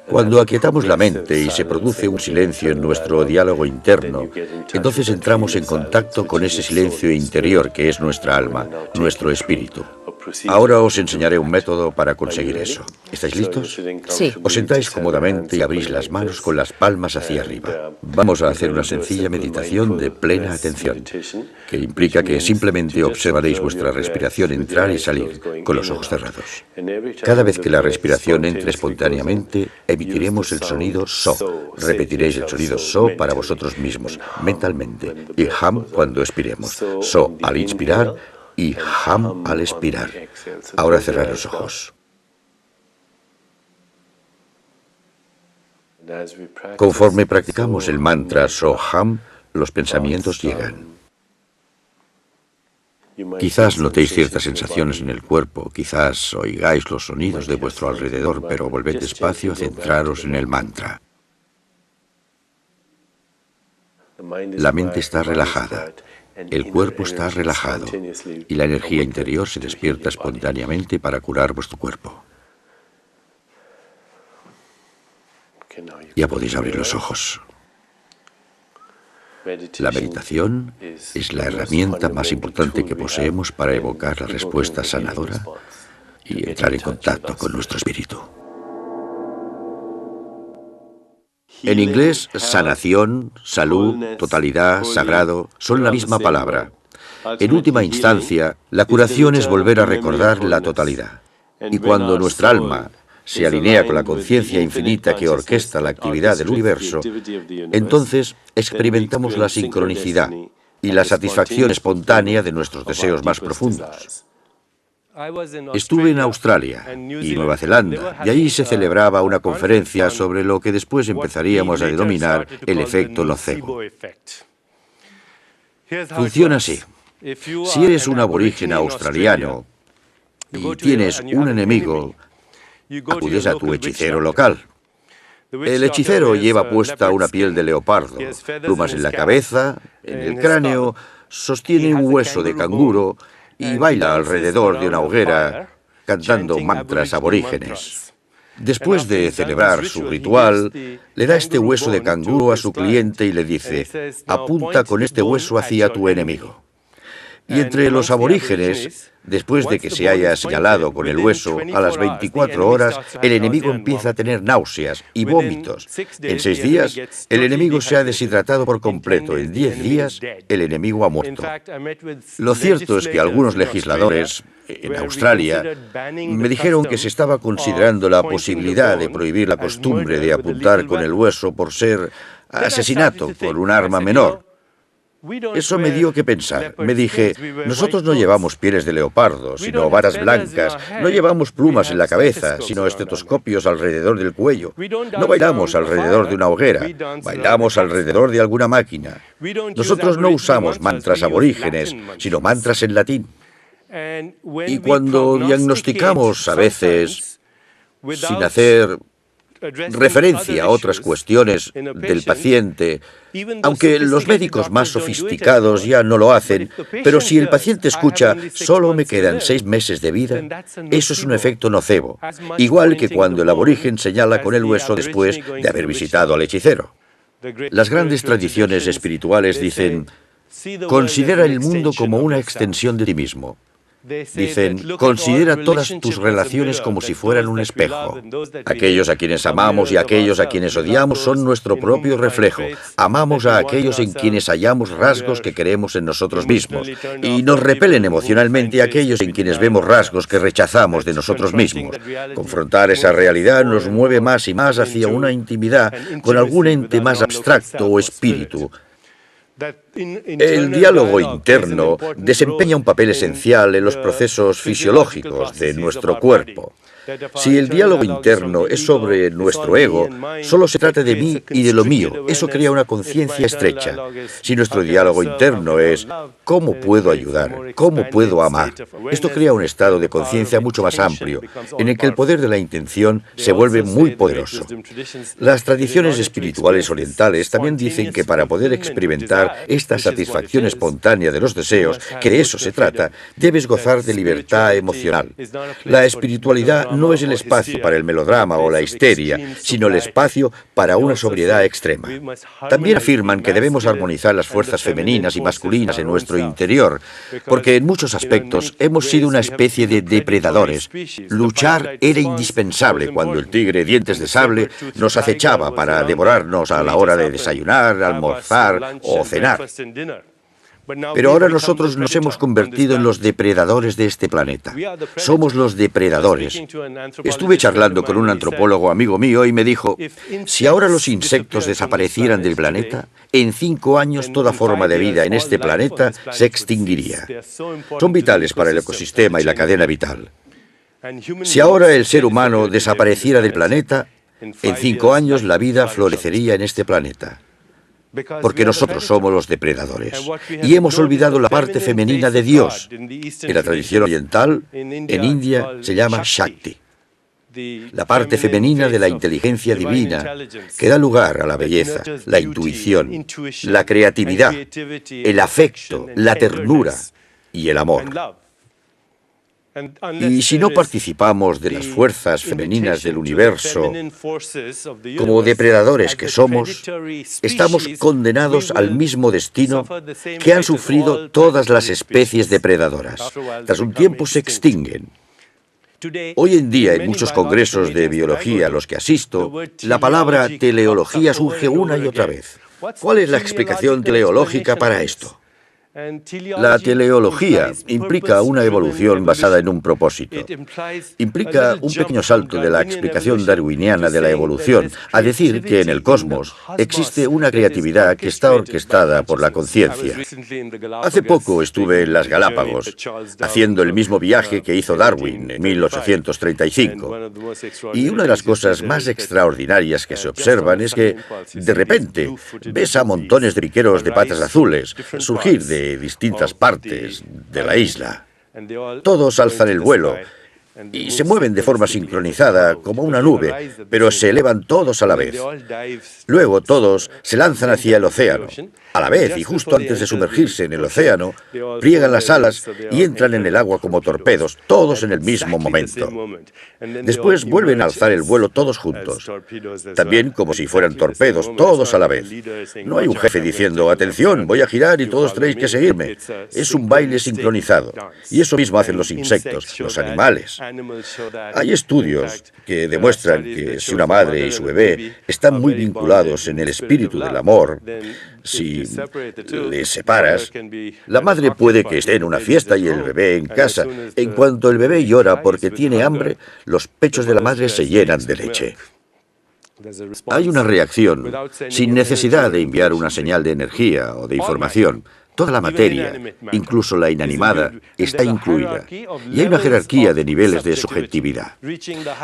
Cuando aquietamos la mente y se produce un silencio en nuestro diálogo interno, entonces entramos en contacto con ese silencio interior que es nuestra alma, nuestro espíritu. Ahora os enseñaré un método para conseguir eso. ¿Estáis listos? Sí. Os sentáis cómodamente y abrís las manos con las palmas hacia arriba. Vamos a hacer una sencilla meditación de plena atención, que implica que simplemente observaréis vuestra respiración entrar y salir, con los ojos cerrados. Cada vez que la respiración entre espontáneamente, emitiremos el sonido So. Repetiréis el sonido So para vosotros mismos, mentalmente, y Ham cuando expiremos. So al inspirar y Ham al expirar. Ahora cerrad los ojos. Conforme practicamos el mantra So-Ham, los pensamientos llegan. Quizás notéis ciertas sensaciones en el cuerpo, quizás oigáis los sonidos de vuestro alrededor, pero volved despacio a centraros en el mantra. La mente está relajada, el cuerpo está relajado y la energía interior se despierta espontáneamente para curar vuestro cuerpo. Ya podéis abrir los ojos. La meditación es la herramienta más importante que poseemos para evocar la respuesta sanadora y entrar en contacto con nuestro espíritu. En inglés, sanación, salud, totalidad, sagrado, son la misma palabra. En última instancia, la curación es volver a recordar la totalidad. Y cuando nuestra alma se alinea con la conciencia infinita que orquesta la actividad del universo, entonces experimentamos la sincronicidad y la satisfacción espontánea de nuestros deseos más profundos. Estuve en Australia y Nueva Zelanda, y allí se celebraba una conferencia sobre lo que después empezaríamos a denominar el efecto nocebo. Funciona así. Si eres un aborigen australiano y tienes un enemigo, acudes a tu hechicero local. El hechicero lleva puesta una piel de leopardo, plumas en la cabeza, en el cráneo, sostiene un hueso de canguro y baila alrededor de una hoguera cantando mantras aborígenes. Después de celebrar su ritual, le da este hueso de canguro a su cliente y le dice: apunta con este hueso hacia tu enemigo. Y entre los aborígenes, después de que se haya señalado con el hueso, a las 24 horas, el enemigo empieza a tener náuseas y vómitos. En 6 días, el enemigo se ha deshidratado por completo. En 10 días, el enemigo ha muerto. Lo cierto es que algunos legisladores en Australia me dijeron que se estaba considerando la posibilidad de prohibir la costumbre de apuntar con el hueso por ser asesinato con un arma menor. Eso me dio que pensar. Me dije, nosotros no llevamos pieles de leopardo, sino varas blancas, no llevamos plumas en la cabeza, sino estetoscopios alrededor del cuello. No bailamos alrededor de una hoguera, bailamos alrededor de alguna máquina. Nosotros no usamos mantras aborígenes, sino mantras en latín. Y cuando diagnosticamos a veces, sin hacer referencia a otras cuestiones del paciente, aunque los médicos más sofisticados ya no lo hacen, pero si el paciente escucha, solo me quedan 6 meses de vida, eso es un efecto nocebo, igual que cuando el aborigen señala con el hueso después de haber visitado al hechicero. Las grandes tradiciones espirituales dicen, considera el mundo como una extensión de ti mismo. Dicen, considera todas tus relaciones como si fueran un espejo. Aquellos a quienes amamos y aquellos a quienes odiamos son nuestro propio reflejo. Amamos a aquellos en quienes hallamos rasgos que queremos en nosotros mismos. Y nos repelen emocionalmente a aquellos en quienes vemos rasgos que rechazamos de nosotros mismos. Confrontar esa realidad nos mueve más y más hacia una intimidad con algún ente más abstracto o espíritu. El diálogo interno desempeña un papel esencial en los procesos fisiológicos de nuestro cuerpo. Si el diálogo interno es sobre nuestro ego, solo se trata de mí y de lo mío. Eso crea una conciencia estrecha. Si nuestro diálogo interno es ¿cómo puedo ayudar? ¿Cómo puedo amar? Esto crea un estado de conciencia mucho más amplio, en el que el poder de la intención se vuelve muy poderoso. Las tradiciones espirituales orientales también dicen que para poder experimentar esta satisfacción espontánea de los deseos, que de eso se trata, debes gozar de libertad emocional. La espiritualidad no es el espacio para el melodrama o la histeria, sino el espacio para una sobriedad extrema. También afirman que debemos armonizar las fuerzas femeninas y masculinas en nuestro interior, porque en muchos aspectos hemos sido una especie de depredadores. Luchar era indispensable cuando el tigre dientes de sable nos acechaba para devorarnos a la hora de desayunar, almorzar o cenar. Pero ahora nosotros nos hemos convertido en los depredadores de este planeta. Somos los depredadores. Estuve charlando con un antropólogo amigo mío y me dijo, si ahora los insectos desaparecieran del planeta, en 5 años toda forma de vida en este planeta se extinguiría. Son vitales para el ecosistema y la cadena vital. Si ahora el ser humano desapareciera del planeta, en 5 años la vida florecería en este planeta. Porque nosotros somos los depredadores. Y hemos olvidado la parte femenina de Dios. En la tradición oriental, en India, se llama Shakti. La parte femenina de la inteligencia divina que da lugar a la belleza, la intuición, la creatividad, el afecto, la ternura y el amor. Y si no participamos de las fuerzas femeninas del universo, como depredadores que somos, estamos condenados al mismo destino que han sufrido todas las especies depredadoras. Tras un tiempo se extinguen. Hoy en día, en muchos congresos de biología a los que asisto, la palabra teleología surge una y otra vez. ¿Cuál es la explicación teleológica para esto? La teleología implica una evolución basada en un propósito. Implica un pequeño salto de la explicación darwiniana de la evolución a decir que en el cosmos existe una creatividad que está orquestada por la conciencia. Hace poco estuve en las Galápagos, haciendo el mismo viaje que hizo Darwin en 1835. Y una de las cosas más extraordinarias que se observan es que, de repente, ves a montones de piqueros de patas azules surgir de distintas partes de la isla. Todos alzan el vuelo y se mueven de forma sincronizada como una nube, pero se elevan todos a la vez. Luego todos se lanzan hacia el océano, a la vez, y justo antes de sumergirse en el océano, pliegan las alas y entran en el agua como torpedos, todos en el mismo momento. Después vuelven a alzar el vuelo todos juntos, también como si fueran torpedos, todos a la vez. No hay un jefe diciendo, atención, voy a girar y todos tenéis que seguirme. Es un baile sincronizado. Y eso mismo hacen los insectos, los animales. Hay estudios que demuestran que si una madre y su bebé están muy vinculados en el espíritu del amor, si les separas, la madre puede que esté en una fiesta y el bebé en casa. En cuanto el bebé llora porque tiene hambre, los pechos de la madre se llenan de leche. Hay una reacción sin necesidad de enviar una señal de energía o de información. Toda la materia, incluso la inanimada, está incluida. Y hay una jerarquía de niveles de subjetividad.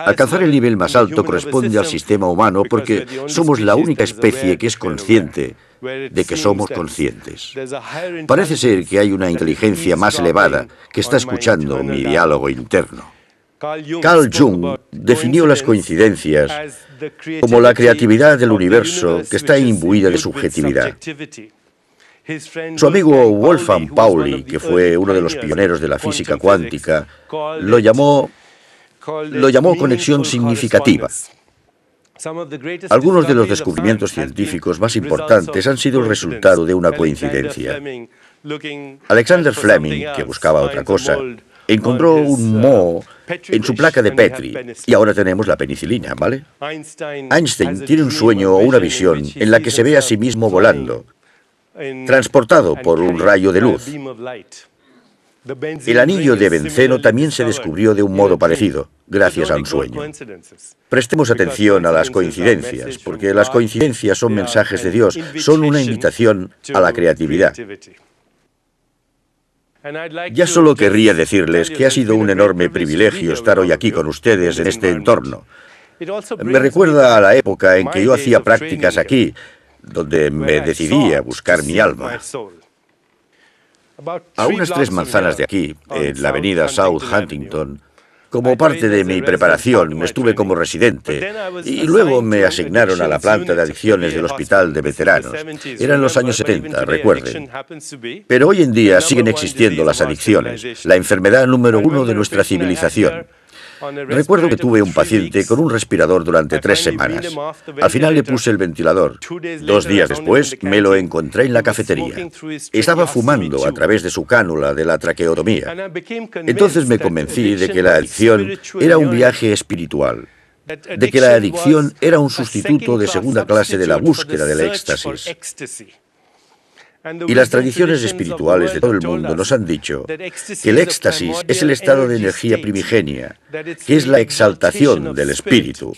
Alcanzar el nivel más alto corresponde al sistema humano porque somos la única especie que es consciente de que somos conscientes. Parece ser que hay una inteligencia más elevada que está escuchando mi diálogo interno. Carl Jung definió las coincidencias como la creatividad del universo que está imbuida de subjetividad. Su amigo Wolfgang Pauli, que fue uno de los pioneros de la física cuántica, lo llamó conexión significativa. Algunos de los descubrimientos científicos más importantes han sido el resultado de una coincidencia. Alexander Fleming, que buscaba otra cosa, encontró un moho en su placa de Petri y ahora tenemos la penicilina, ¿vale? Einstein tiene un sueño o una visión en la que se ve a sí mismo volando, transportado por un rayo de luz. El anillo de benceno también se descubrió de un modo parecido, gracias a un sueño. Prestemos atención a las coincidencias, porque las coincidencias son mensajes de Dios, son una invitación a la creatividad. Ya solo querría decirles que ha sido un enorme privilegio estar hoy aquí con ustedes en este entorno. Me recuerda a la época en que yo hacía prácticas aquí, donde me decidí a buscar mi alma. A unas 3 manzanas de aquí, en la avenida South Huntington, como parte de mi preparación, estuve como residente y luego me asignaron a la planta de adicciones del hospital de veteranos. Eran los años 70, recuerden. Pero hoy en día siguen existiendo las adicciones, la enfermedad número 1 de nuestra civilización. Recuerdo que tuve un paciente con un respirador durante 3 semanas. Al final le puse el ventilador. 2 días después me lo encontré en la cafetería. Estaba fumando a través de su cánula de la traqueotomía. Entonces me convencí de que la adicción era un viaje espiritual, de que la adicción era un sustituto de segunda clase de la búsqueda del éxtasis. Y las tradiciones espirituales de todo el mundo nos han dicho que el éxtasis es el estado de energía primigenia, que es la exaltación del espíritu.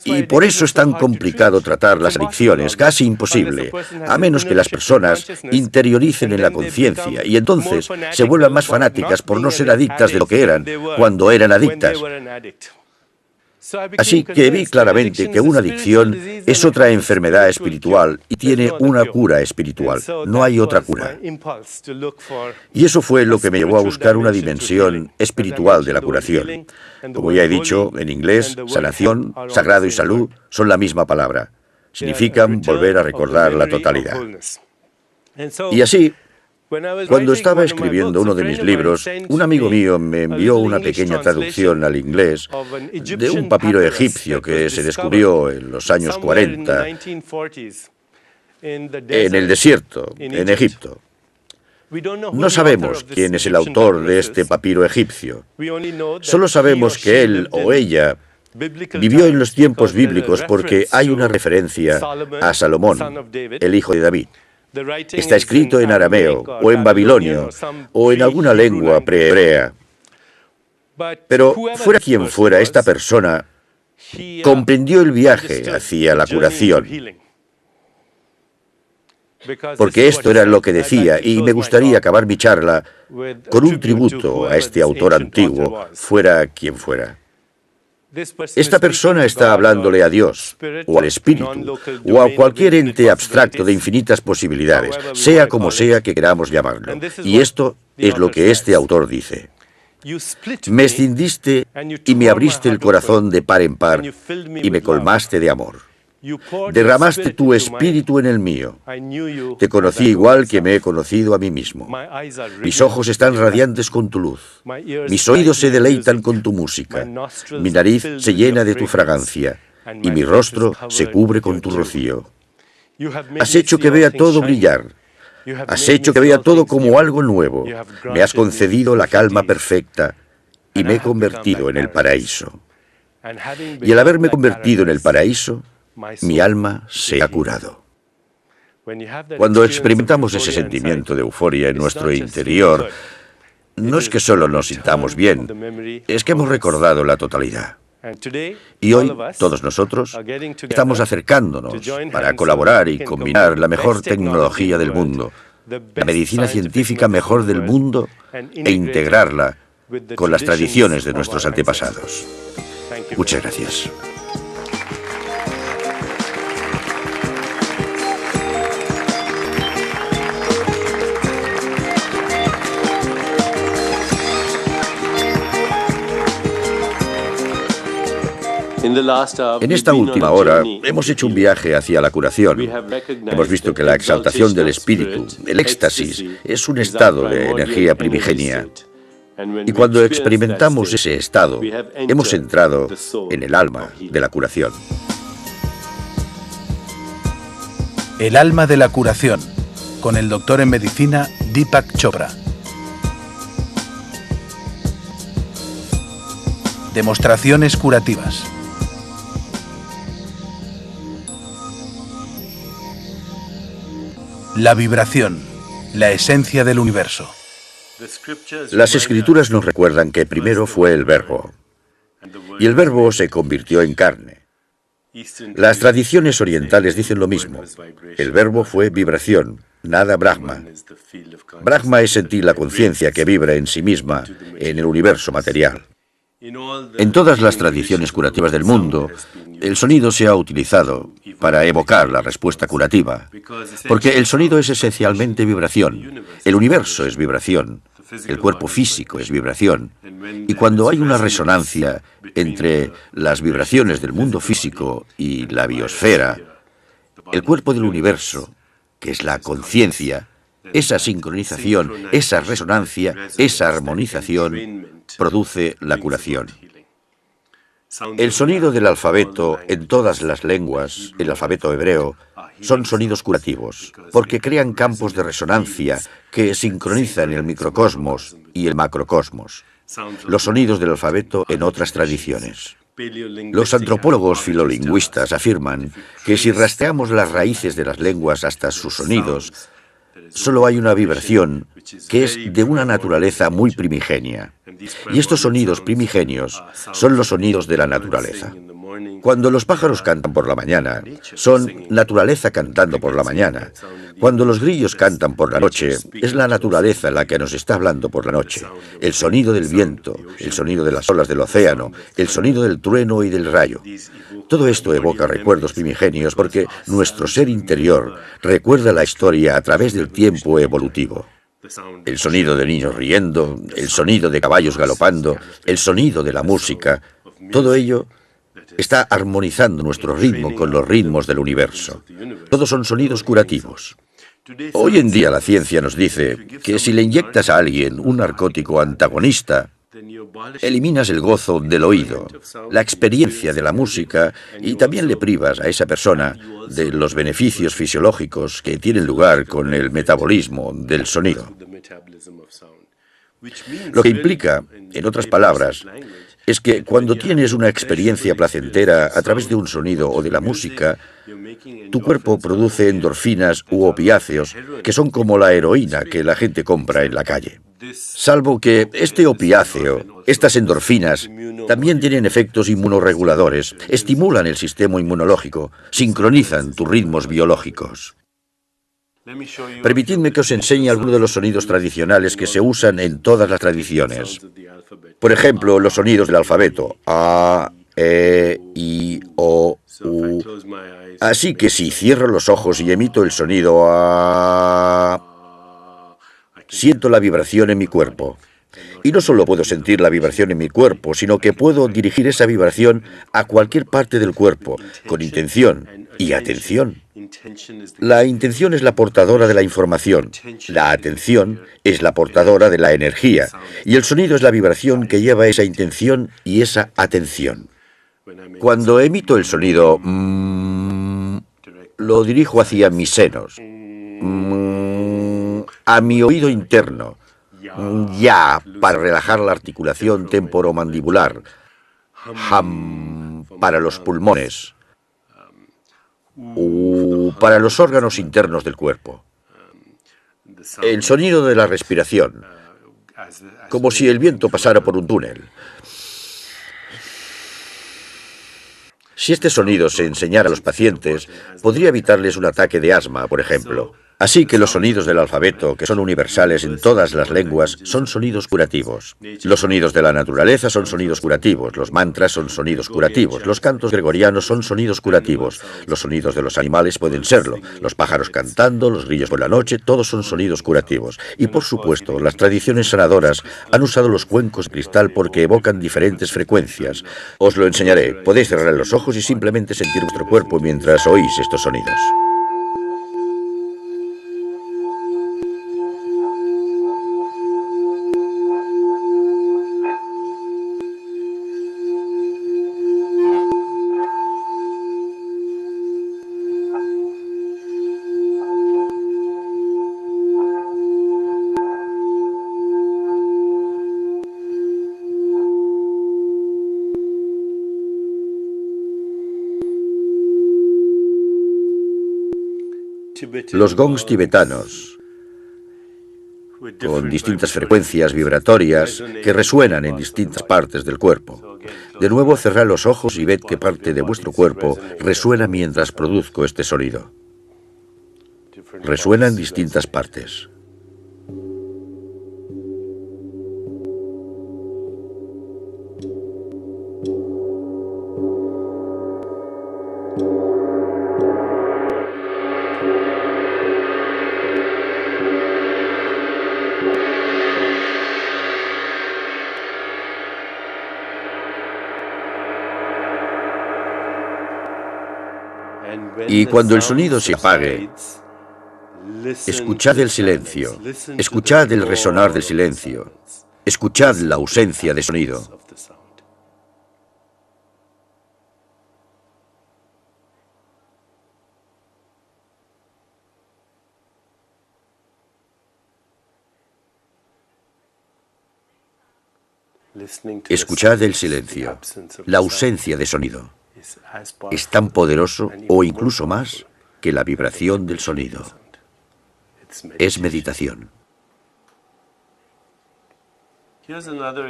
Y por eso es tan complicado tratar las adicciones, casi imposible, a menos que las personas interioricen en la conciencia y entonces se vuelvan más fanáticas por no ser adictas de lo que eran cuando eran adictas. Así que vi claramente que una adicción es otra enfermedad espiritual y tiene una cura espiritual. No hay otra cura. Y eso fue lo que me llevó a buscar una dimensión espiritual de la curación. Como ya he dicho, en inglés, sanación, sagrado y salud son la misma palabra. Significan volver a recordar la totalidad. Y así, cuando estaba escribiendo uno de mis libros, un amigo mío me envió una pequeña traducción al inglés de un papiro egipcio que se descubrió en los años 40 en el desierto, en Egipto. No sabemos quién es el autor de este papiro egipcio. Solo sabemos que él o ella vivió en los tiempos bíblicos porque hay una referencia a Salomón, el hijo de David. Está escrito en arameo, o en babilonio, o en alguna lengua prehebrea. Pero fuera quien fuera, esta persona comprendió el viaje hacia la curación. Porque esto era lo que decía, y me gustaría acabar mi charla con un tributo a este autor antiguo, fuera quien fuera. Esta persona está hablándole a Dios, o al Espíritu, o a cualquier ente abstracto de infinitas posibilidades, sea como sea que queramos llamarlo. Y esto es lo que este autor dice. Me escindiste y me abriste el corazón de par en par y me colmaste de amor. Derramaste tu espíritu en el mío. Te conocí igual que me he conocido a mí mismo. Mis ojos están radiantes con tu luz. Mis oídos se deleitan con tu música. Mi nariz se llena de tu fragancia y mi rostro se cubre con tu rocío. Has hecho que vea todo brillar. Has hecho que vea todo como algo nuevo. Me has concedido la calma perfecta y me he convertido en el paraíso. Y al haberme convertido en el paraíso, mi alma se ha curado. Cuando experimentamos ese sentimiento de euforia en nuestro interior, no es que solo nos sintamos bien, es que hemos recordado la totalidad. Y hoy, todos nosotros, estamos acercándonos para colaborar y combinar la mejor tecnología del mundo, la medicina científica mejor del mundo, e integrarla con las tradiciones de nuestros antepasados. Muchas gracias. En esta última hora hemos hecho un viaje hacia la curación. Hemos visto que la exaltación del espíritu, el éxtasis, es un estado de energía primigenia. Y cuando experimentamos ese estado, hemos entrado en el alma de la curación. El alma de la curación, con el doctor en medicina Deepak Chopra. Demostraciones curativas. La vibración, la esencia del universo. Las escrituras nos recuerdan que primero fue el verbo, y el verbo se convirtió en carne. Las tradiciones orientales dicen lo mismo. El verbo fue vibración, nada Brahma. Brahma es sentir la conciencia que vibra en sí misma en el universo material. En todas las tradiciones curativas del mundo, el sonido se ha utilizado para evocar la respuesta curativa, porque el sonido es esencialmente vibración, el universo es vibración, el cuerpo físico es vibración, y cuando hay una resonancia entre las vibraciones del mundo físico y la biosfera, el cuerpo del universo, que es la conciencia, esa sincronización, esa resonancia, esa armonización, produce la curación. El sonido del alfabeto en todas las lenguas, el alfabeto hebreo, son sonidos curativos, porque crean campos de resonancia que sincronizan el microcosmos y el macrocosmos. Los sonidos del alfabeto en otras tradiciones. Los antropólogos filolingüistas afirman que si rastreamos las raíces de las lenguas hasta sus sonidos, solo hay una vibración que es de una naturaleza muy primigenia. Y estos sonidos primigenios son los sonidos de la naturaleza. Cuando los pájaros cantan por la mañana, son naturaleza cantando por la mañana. Cuando los grillos cantan por la noche, es la naturaleza la que nos está hablando por la noche. El sonido del viento, el sonido de las olas del océano, el sonido del trueno y del rayo. Todo esto evoca recuerdos primigenios porque nuestro ser interior recuerda la historia a través del tiempo evolutivo. El sonido de niños riendo, el sonido de caballos galopando, el sonido de la música, todo ello está armonizando nuestro ritmo con los ritmos del universo. Todos son sonidos curativos. Hoy en día la ciencia nos dice que si le inyectas a alguien un narcótico antagonista, eliminas el gozo del oído, la experiencia de la música y también le privas a esa persona de los beneficios fisiológicos que tienen lugar con el metabolismo del sonido. Lo que implica, en otras palabras, es que cuando tienes una experiencia placentera a través de un sonido o de la música, tu cuerpo produce endorfinas u opiáceos que son como la heroína que la gente compra en la calle. Salvo que este opiáceo, estas endorfinas, también tienen efectos inmunorreguladores, estimulan el sistema inmunológico, sincronizan tus ritmos biológicos. Permitidme que os enseñe algunos de los sonidos tradicionales que se usan en todas las tradiciones. Por ejemplo, los sonidos del alfabeto. A, E, I, O, U. Así que si cierro los ojos y emito el sonido A, siento la vibración en mi cuerpo. Y no solo puedo sentir la vibración en mi cuerpo, sino que puedo dirigir esa vibración a cualquier parte del cuerpo, con intención y atención. La intención es la portadora de la información, la atención es la portadora de la energía, y el sonido es la vibración que lleva esa intención y esa atención. Cuando emito el sonido lo dirijo hacia mis senos, a mi oído interno, ya, para relajar la articulación temporomandibular, para los pulmones, para los órganos internos del cuerpo. El sonido de la respiración, como si el viento pasara por un túnel. Si este sonido se enseñara a los pacientes, podría evitarles un ataque de asma, por ejemplo. Así que los sonidos del alfabeto, que son universales en todas las lenguas, son sonidos curativos. Los sonidos de la naturaleza son sonidos curativos, los mantras son sonidos curativos, los cantos gregorianos son sonidos curativos, los sonidos de los animales pueden serlo, los pájaros cantando, los grillos por la noche, todos son sonidos curativos. Y por supuesto, las tradiciones sanadoras han usado los cuencos de cristal porque evocan diferentes frecuencias. Os lo enseñaré, podéis cerrar los ojos y simplemente sentir vuestro cuerpo mientras oís estos sonidos. Los gongs tibetanos, con distintas frecuencias vibratorias que resuenan en distintas partes del cuerpo. De nuevo, cerrad los ojos y ved qué parte de vuestro cuerpo resuena mientras produzco este sonido. Resuena en distintas partes. Y cuando el sonido se apague, escuchad el silencio, escuchad el resonar del silencio, escuchad la ausencia de sonido. Escuchad el silencio, la ausencia de sonido. Es tan poderoso o incluso más que la vibración del sonido. Es meditación.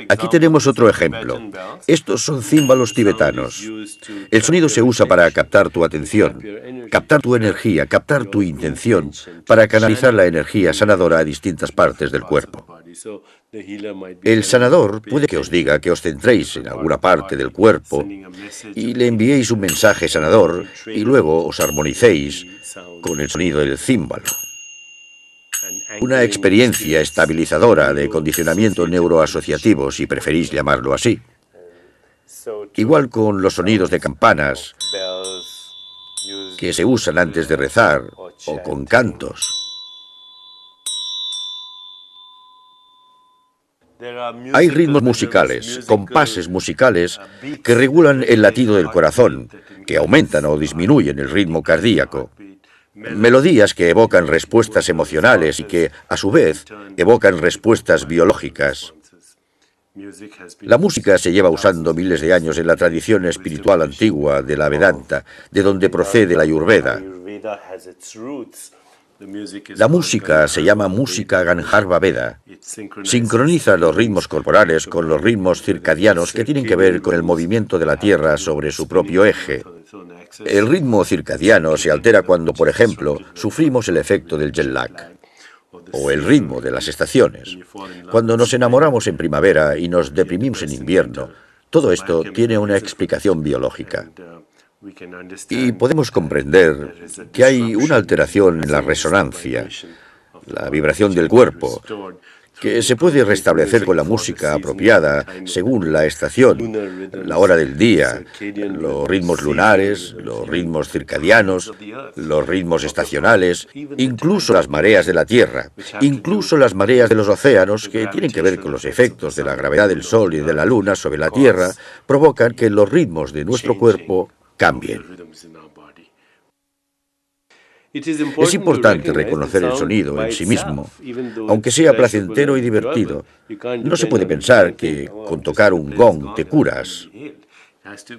Aquí tenemos otro ejemplo. Estos son címbalos tibetanos. El sonido se usa para captar tu atención, captar tu energía, captar tu intención, para canalizar la energía sanadora a distintas partes del cuerpo. El sanador puede que os diga que os centréis en alguna parte del cuerpo y le enviéis un mensaje sanador y luego os armonicéis con el sonido del címbalo. Una experiencia estabilizadora de condicionamiento neuroasociativo, si preferís llamarlo así. Igual con los sonidos de campanas que se usan antes de rezar o con cantos. Hay ritmos musicales, compases musicales que regulan el latido del corazón, que aumentan o disminuyen el ritmo cardíaco. Melodías que evocan respuestas emocionales y que, a su vez, evocan respuestas biológicas. La música se lleva usando miles de años en la tradición espiritual antigua de la Vedanta, de donde procede la Ayurveda. La música se llama música Gandharva Veda. Sincroniza los ritmos corporales con los ritmos circadianos que tienen que ver con el movimiento de la Tierra sobre su propio eje. El ritmo circadiano se altera cuando, por ejemplo, sufrimos el efecto del jet lag, o el ritmo de las estaciones. Cuando nos enamoramos en primavera y nos deprimimos en invierno, todo esto tiene una explicación biológica. Y podemos comprender que hay una alteración en la resonancia, la vibración del cuerpo, que se puede restablecer con la música apropiada según la estación, la hora del día, los ritmos lunares, los ritmos circadianos, los ritmos estacionales, incluso las mareas de la Tierra, incluso las mareas de los océanos, que tienen que ver con los efectos de la gravedad del Sol y de la Luna sobre la Tierra, provocan que los ritmos de nuestro cuerpo cambien. Es importante reconocer el sonido en sí mismo, aunque sea placentero y divertido. No se puede pensar que con tocar un gong te curas.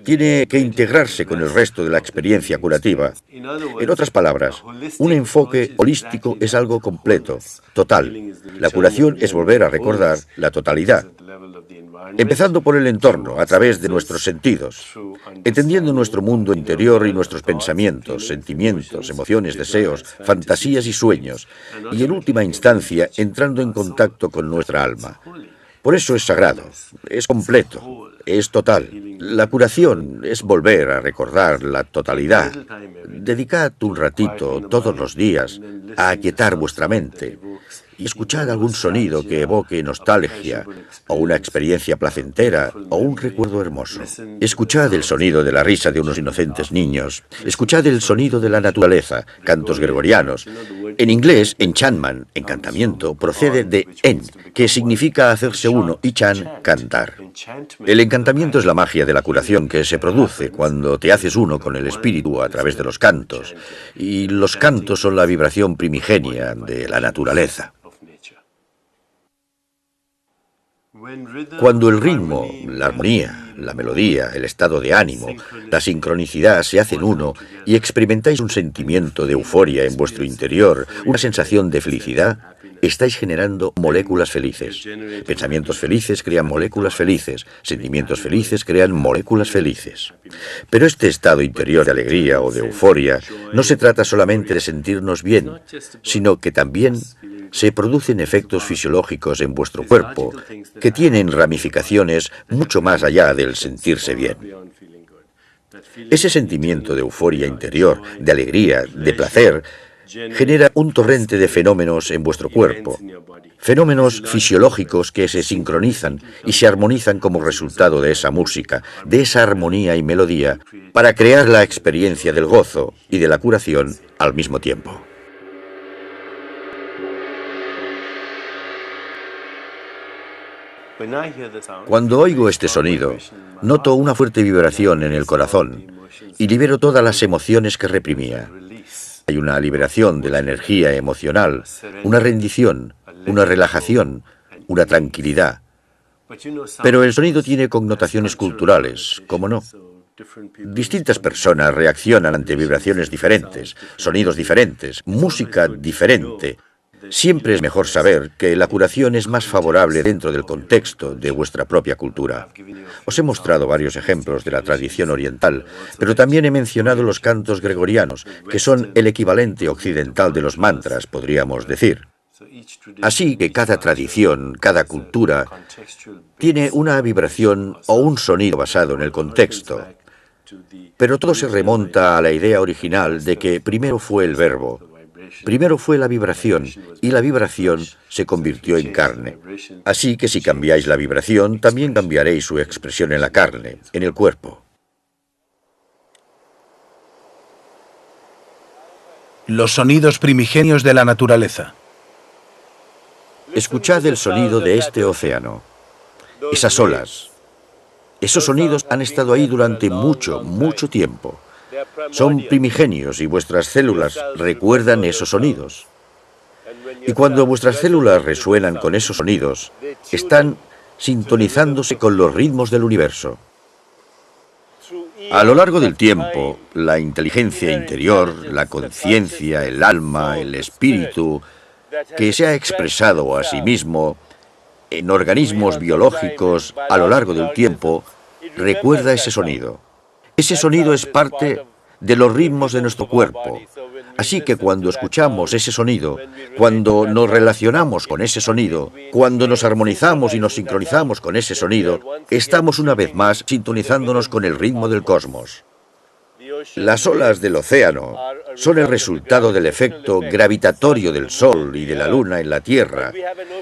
Tiene que integrarse con el resto de la experiencia curativa. En otras palabras, un enfoque holístico es algo completo, total. La curación es volver a recordar la totalidad, empezando por el entorno, a través de nuestros sentidos, entendiendo nuestro mundo interior y nuestros pensamientos, sentimientos, emociones, deseos, fantasías y sueños, y en última instancia entrando en contacto con nuestra alma. Por eso es sagrado, es completo, es total. La curación es volver a recordar la totalidad. Dedicad un ratito todos los días a aquietar vuestra mente y escuchad algún sonido que evoque nostalgia, o una experiencia placentera, o un recuerdo hermoso. Escuchad el sonido de la risa de unos inocentes niños. Escuchad el sonido de la naturaleza, cantos gregorianos. En inglés, enchantment, encantamiento, procede de en, que significa hacerse uno, y chan, cantar. El encantamiento es la magia de la curación que se produce cuando te haces uno con el espíritu a través de los cantos, y los cantos son la vibración primigenia de la naturaleza. Cuando el ritmo, la armonía, la melodía, el estado de ánimo, la sincronicidad se hacen uno y experimentáis un sentimiento de euforia en vuestro interior, una sensación de felicidad, estáis generando moléculas felices. Pensamientos felices crean moléculas felices, sentimientos felices crean moléculas felices. Pero este estado interior de alegría o de euforia no se trata solamente de sentirnos bien, sino que también se producen efectos fisiológicos en vuestro cuerpo que tienen ramificaciones mucho más allá del sentirse bien. Ese sentimiento de euforia interior, de alegría, de placer, genera un torrente de fenómenos en vuestro cuerpo, fenómenos fisiológicos que se sincronizan y se armonizan como resultado de esa música, de esa armonía y melodía, para crear la experiencia del gozo y de la curación al mismo tiempo. Cuando oigo este sonido, noto una fuerte vibración en el corazón y libero todas las emociones que reprimía. Hay una liberación de la energía emocional, una rendición, una relajación, una tranquilidad. Pero el sonido tiene connotaciones culturales, ¿cómo no? Distintas personas reaccionan ante vibraciones diferentes, sonidos diferentes, música diferente. Siempre es mejor saber que la curación es más favorable dentro del contexto de vuestra propia cultura. Os he mostrado varios ejemplos de la tradición oriental, pero también he mencionado los cantos gregorianos, que son el equivalente occidental de los mantras, podríamos decir. Así que cada tradición, cada cultura, tiene una vibración o un sonido basado en el contexto. Pero todo se remonta a la idea original de que primero fue el verbo. Primero fue la vibración, y la vibración se convirtió en carne. Así que si cambiáis la vibración, también cambiaréis su expresión en la carne, en el cuerpo. Los sonidos primigenios de la naturaleza. Escuchad el sonido de este océano, esas olas. Esos sonidos han estado ahí durante mucho, mucho tiempo. Son primigenios y vuestras células recuerdan esos sonidos. Y cuando vuestras células resuenan con esos sonidos, están sintonizándose con los ritmos del universo. A lo largo del tiempo, la inteligencia interior, la conciencia, el alma, el espíritu, que se ha expresado a sí mismo en organismos biológicos a lo largo del tiempo, recuerda ese sonido. Ese sonido es parte de los ritmos de nuestro cuerpo. Así que cuando escuchamos ese sonido, cuando nos relacionamos con ese sonido, cuando nos armonizamos y nos sincronizamos con ese sonido, estamos una vez más sintonizándonos con el ritmo del cosmos. Las olas del océano son el resultado del efecto gravitatorio del Sol y de la Luna en la Tierra,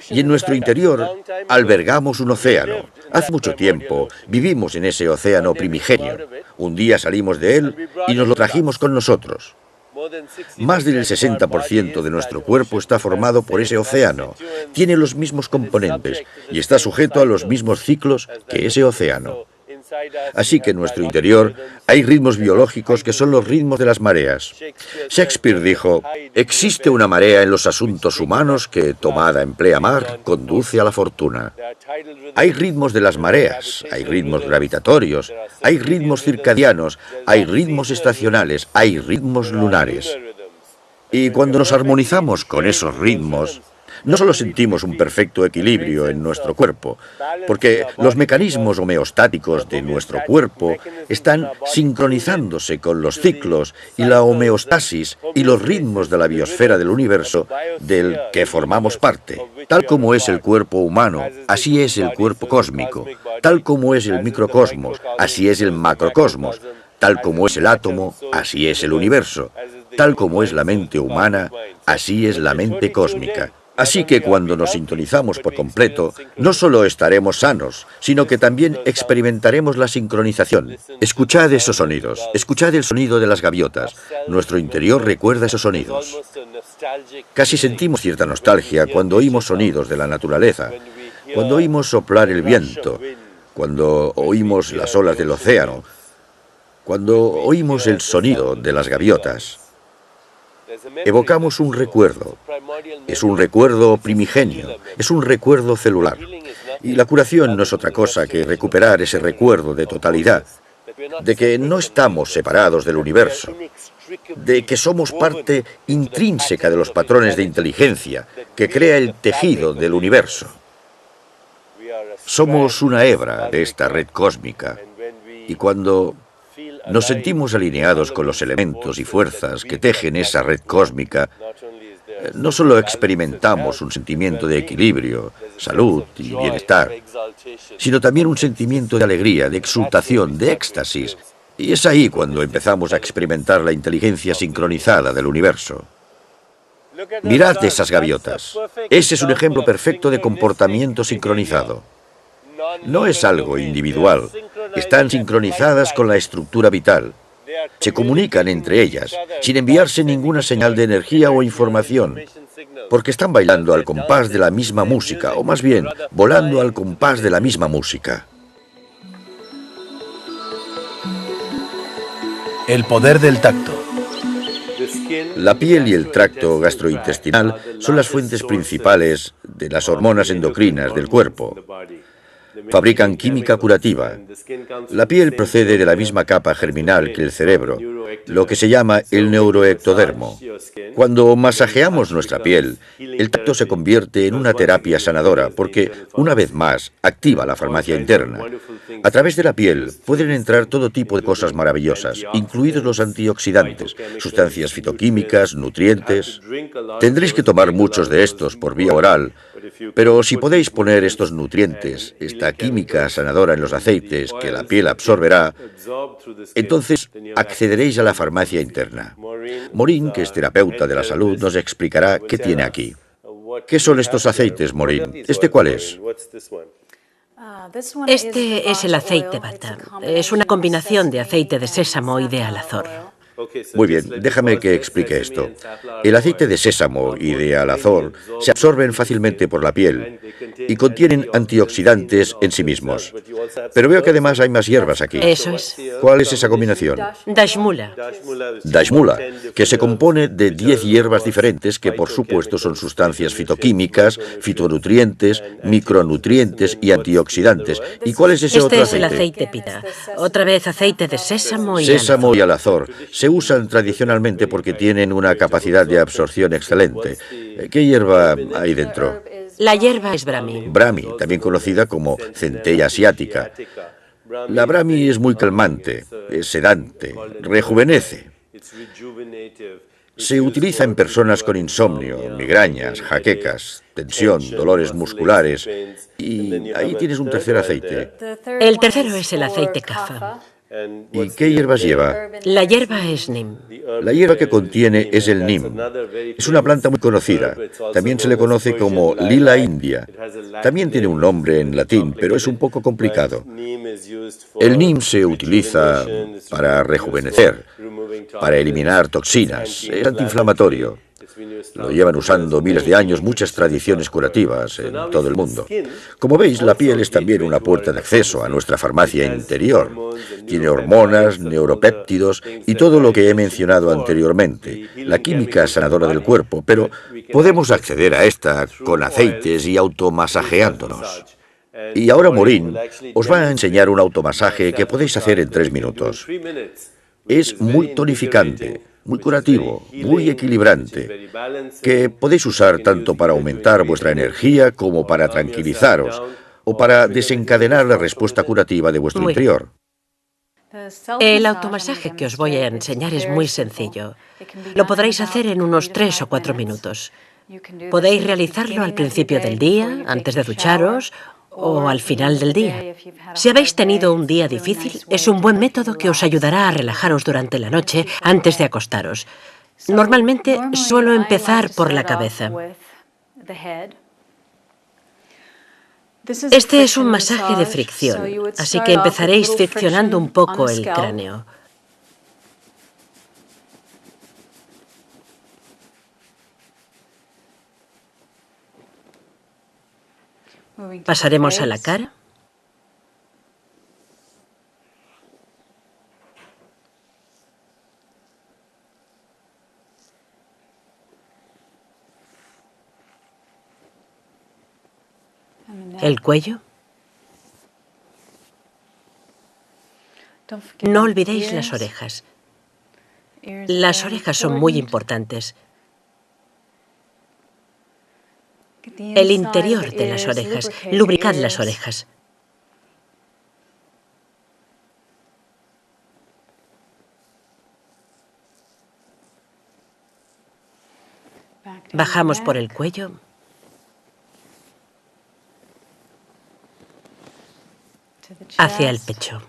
y en nuestro interior albergamos un océano. Hace mucho tiempo vivimos en ese océano primigenio. Un día salimos de él y nos lo trajimos con nosotros. Más del 60% de nuestro cuerpo está formado por ese océano, tiene los mismos componentes y está sujeto a los mismos ciclos que ese océano. Así que en nuestro interior hay ritmos biológicos que son los ritmos de las mareas. Shakespeare dijo, existe una marea en los asuntos humanos que, tomada en pleamar, conduce a la fortuna. Hay ritmos de las mareas, hay ritmos gravitatorios, hay ritmos circadianos, hay ritmos estacionales, hay ritmos lunares. Y cuando nos armonizamos con esos ritmos, no solo sentimos un perfecto equilibrio en nuestro cuerpo, porque los mecanismos homeostáticos de nuestro cuerpo están sincronizándose con los ciclos y la homeostasis y los ritmos de la biosfera del universo del que formamos parte. Tal como es el cuerpo humano, así es el cuerpo cósmico. Tal como es el microcosmos, así es el macrocosmos. Tal como es el átomo, así es el universo. Tal como es la mente humana, así es la mente cósmica. Así que cuando nos sintonizamos por completo, no solo estaremos sanos, sino que también experimentaremos la sincronización. Escuchad esos sonidos, escuchad el sonido de las gaviotas. Nuestro interior recuerda esos sonidos. Casi sentimos cierta nostalgia cuando oímos sonidos de la naturaleza, cuando oímos soplar el viento, cuando oímos las olas del océano, cuando oímos el sonido de las gaviotas. Evocamos un recuerdo. Es un recuerdo primigenio, es un recuerdo celular. Y la curación no es otra cosa que recuperar ese recuerdo de totalidad, de que no estamos separados del universo, de que somos parte intrínseca de los patrones de inteligencia que crea el tejido del universo. Somos una hebra de esta red cósmica, y cuando nos sentimos alineados con los elementos y fuerzas que tejen esa red cósmica, no solo experimentamos un sentimiento de equilibrio, salud y bienestar, sino también un sentimiento de alegría, de exultación, de éxtasis. Y es ahí cuando empezamos a experimentar la inteligencia sincronizada del universo. Mirad esas gaviotas. Ese es un ejemplo perfecto de comportamiento sincronizado. No es algo individual. Están sincronizadas con la estructura vital. Se comunican entre ellas, sin enviarse ninguna señal de energía o información, porque están bailando al compás de la misma música, o más bien, volando al compás de la misma música. El poder del tacto. La piel y el tracto gastrointestinal son las fuentes principales de las hormonas endocrinas del cuerpo. Fabrican química curativa. La piel procede de la misma capa germinal que el cerebro, lo que se llama el neuroectodermo. Cuando masajeamos nuestra piel, el tacto se convierte en una terapia sanadora porque, una vez más, activa la farmacia interna. A través de la piel pueden entrar todo tipo de cosas maravillosas, incluidos los antioxidantes, sustancias fitoquímicas, nutrientes. Tendréis que tomar muchos de estos por vía oral, pero si podéis poner estos nutrientes, esta química sanadora en los aceites que la piel absorberá, entonces accederéis a la farmacia interna. Maureen, que es terapeuta de la salud, nos explicará qué tiene aquí. ¿Qué son estos aceites, Maureen? ¿Este cuál es? Este es el aceite Vata. Es una combinación de aceite de sésamo y de alazor. Muy bien, déjame que explique esto. El aceite de sésamo y de alazor se absorben fácilmente por la piel y contienen antioxidantes en sí mismos. Pero veo que además hay más hierbas aquí. Eso es. ¿Cuál es esa combinación? Dashmula. Dashmula, que se compone de 10 hierbas diferentes que por supuesto son sustancias fitoquímicas, fitonutrientes, micronutrientes y antioxidantes. ¿Y cuál es ese otro Este es el aceite? aceite pita. Otra vez aceite de sésamo y Sésamo alazor. y alazor se usan tradicionalmente porque tienen una capacidad de absorción excelente. ¿Qué hierba hay dentro? La hierba es brahmi. Brahmi, también conocida como centella asiática. La brahmi es muy calmante, es sedante, rejuvenece. Se utiliza en personas con insomnio, migrañas, jaquecas, tensión, dolores musculares. Y ahí tienes un tercer aceite. El tercero es el aceite kafa. ¿Y qué hierbas lleva? La hierba es nim. La hierba que contiene es el nim. Es una planta muy conocida. También se le conoce como lila india. También tiene un nombre en latín, pero es un poco complicado. El nim se utiliza para rejuvenecer, para eliminar toxinas. Es antiinflamatorio. Lo llevan usando miles de años muchas tradiciones curativas en todo el mundo. Como veis, la piel es también una puerta de acceso a nuestra farmacia interior. Tiene hormonas, neuropéptidos y todo lo que he mencionado anteriormente, la química sanadora del cuerpo, pero podemos acceder a esta con aceites y automasajeándonos. Y ahora Maureen os va a enseñar un automasaje que podéis hacer en 3 minutos. Es muy tonificante, muy curativo, muy equilibrante, que podéis usar tanto para aumentar vuestra energía como para tranquilizaros o para desencadenar la respuesta curativa de vuestro interior. El automasaje que os voy a enseñar es muy sencillo. Lo podréis hacer en unos 3 o 4 minutos. Podéis realizarlo al principio del día, antes de ducharos, o al final del día. Si habéis tenido un día difícil, es un buen método que os ayudará a relajaros durante la noche antes de acostaros. Normalmente suelo empezar por la cabeza. Este es un masaje de fricción, así que empezaréis friccionando un poco el cráneo. Pasaremos a la cara. El cuello. No olvidéis las orejas. Las orejas son muy importantes. El interior de las orejas. Lubricad las orejas. Bajamos por el cuello. Hacia el pecho.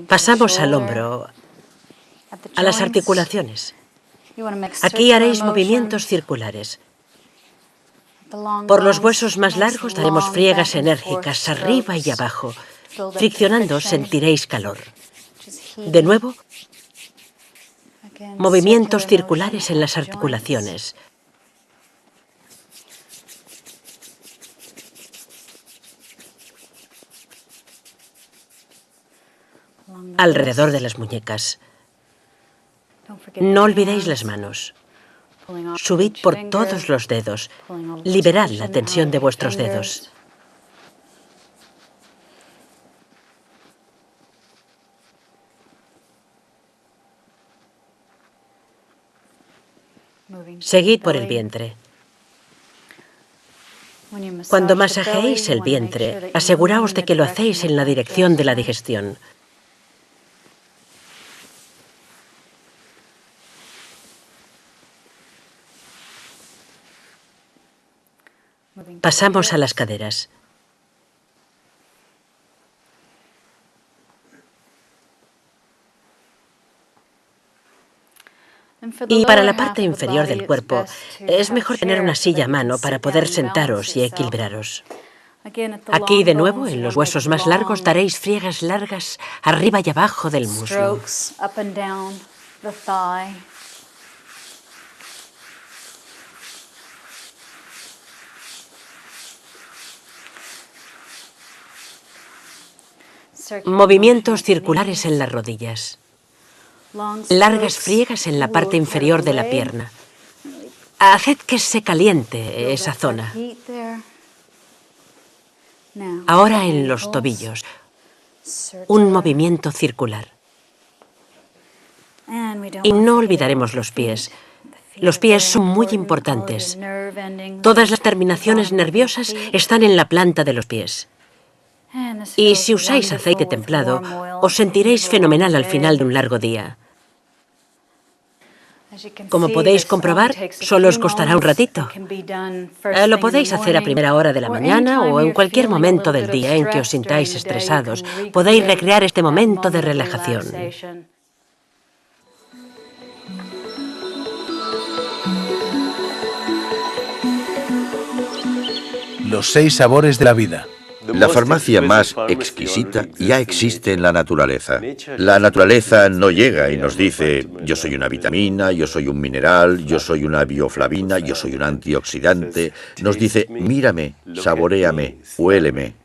Pasamos al hombro, a las articulaciones. Aquí haréis movimientos circulares. Por los huesos más largos daremos friegas enérgicas arriba y abajo. Friccionando sentiréis calor. De nuevo, movimientos circulares en las articulaciones. Alrededor de las muñecas. No olvidéis las manos. Subid por todos los dedos. Liberad la tensión de vuestros dedos. Seguid por el vientre. Cuando masajeéis el vientre, aseguraos de que lo hacéis en la dirección de la digestión. Pasamos a las caderas. Y para la parte inferior del cuerpo, es mejor tener una silla a mano para poder sentaros y equilibraros. Aquí, de nuevo, en los huesos más largos, daréis friegas largas arriba y abajo del muslo. Movimientos circulares en las rodillas. Largas friegas en la parte inferior de la pierna. Haced que se caliente esa zona. Ahora en los tobillos. Un movimiento circular. Y no olvidaremos los pies. Los pies son muy importantes. Todas las terminaciones nerviosas están en la planta de los pies. Y si usáis aceite templado, os sentiréis fenomenal al final de un largo día. Como podéis comprobar, solo os costará un ratito. Lo podéis hacer a primera hora de la mañana o en cualquier momento del día en que os sintáis estresados. Podéis recrear este momento de relajación. Los 6 sabores de la vida. La farmacia más exquisita ya existe en la naturaleza. La naturaleza no llega y nos dice, yo soy una vitamina, yo soy un mineral, yo soy una bioflavina, yo soy un antioxidante. Nos dice, mírame, saboréame, huéleme.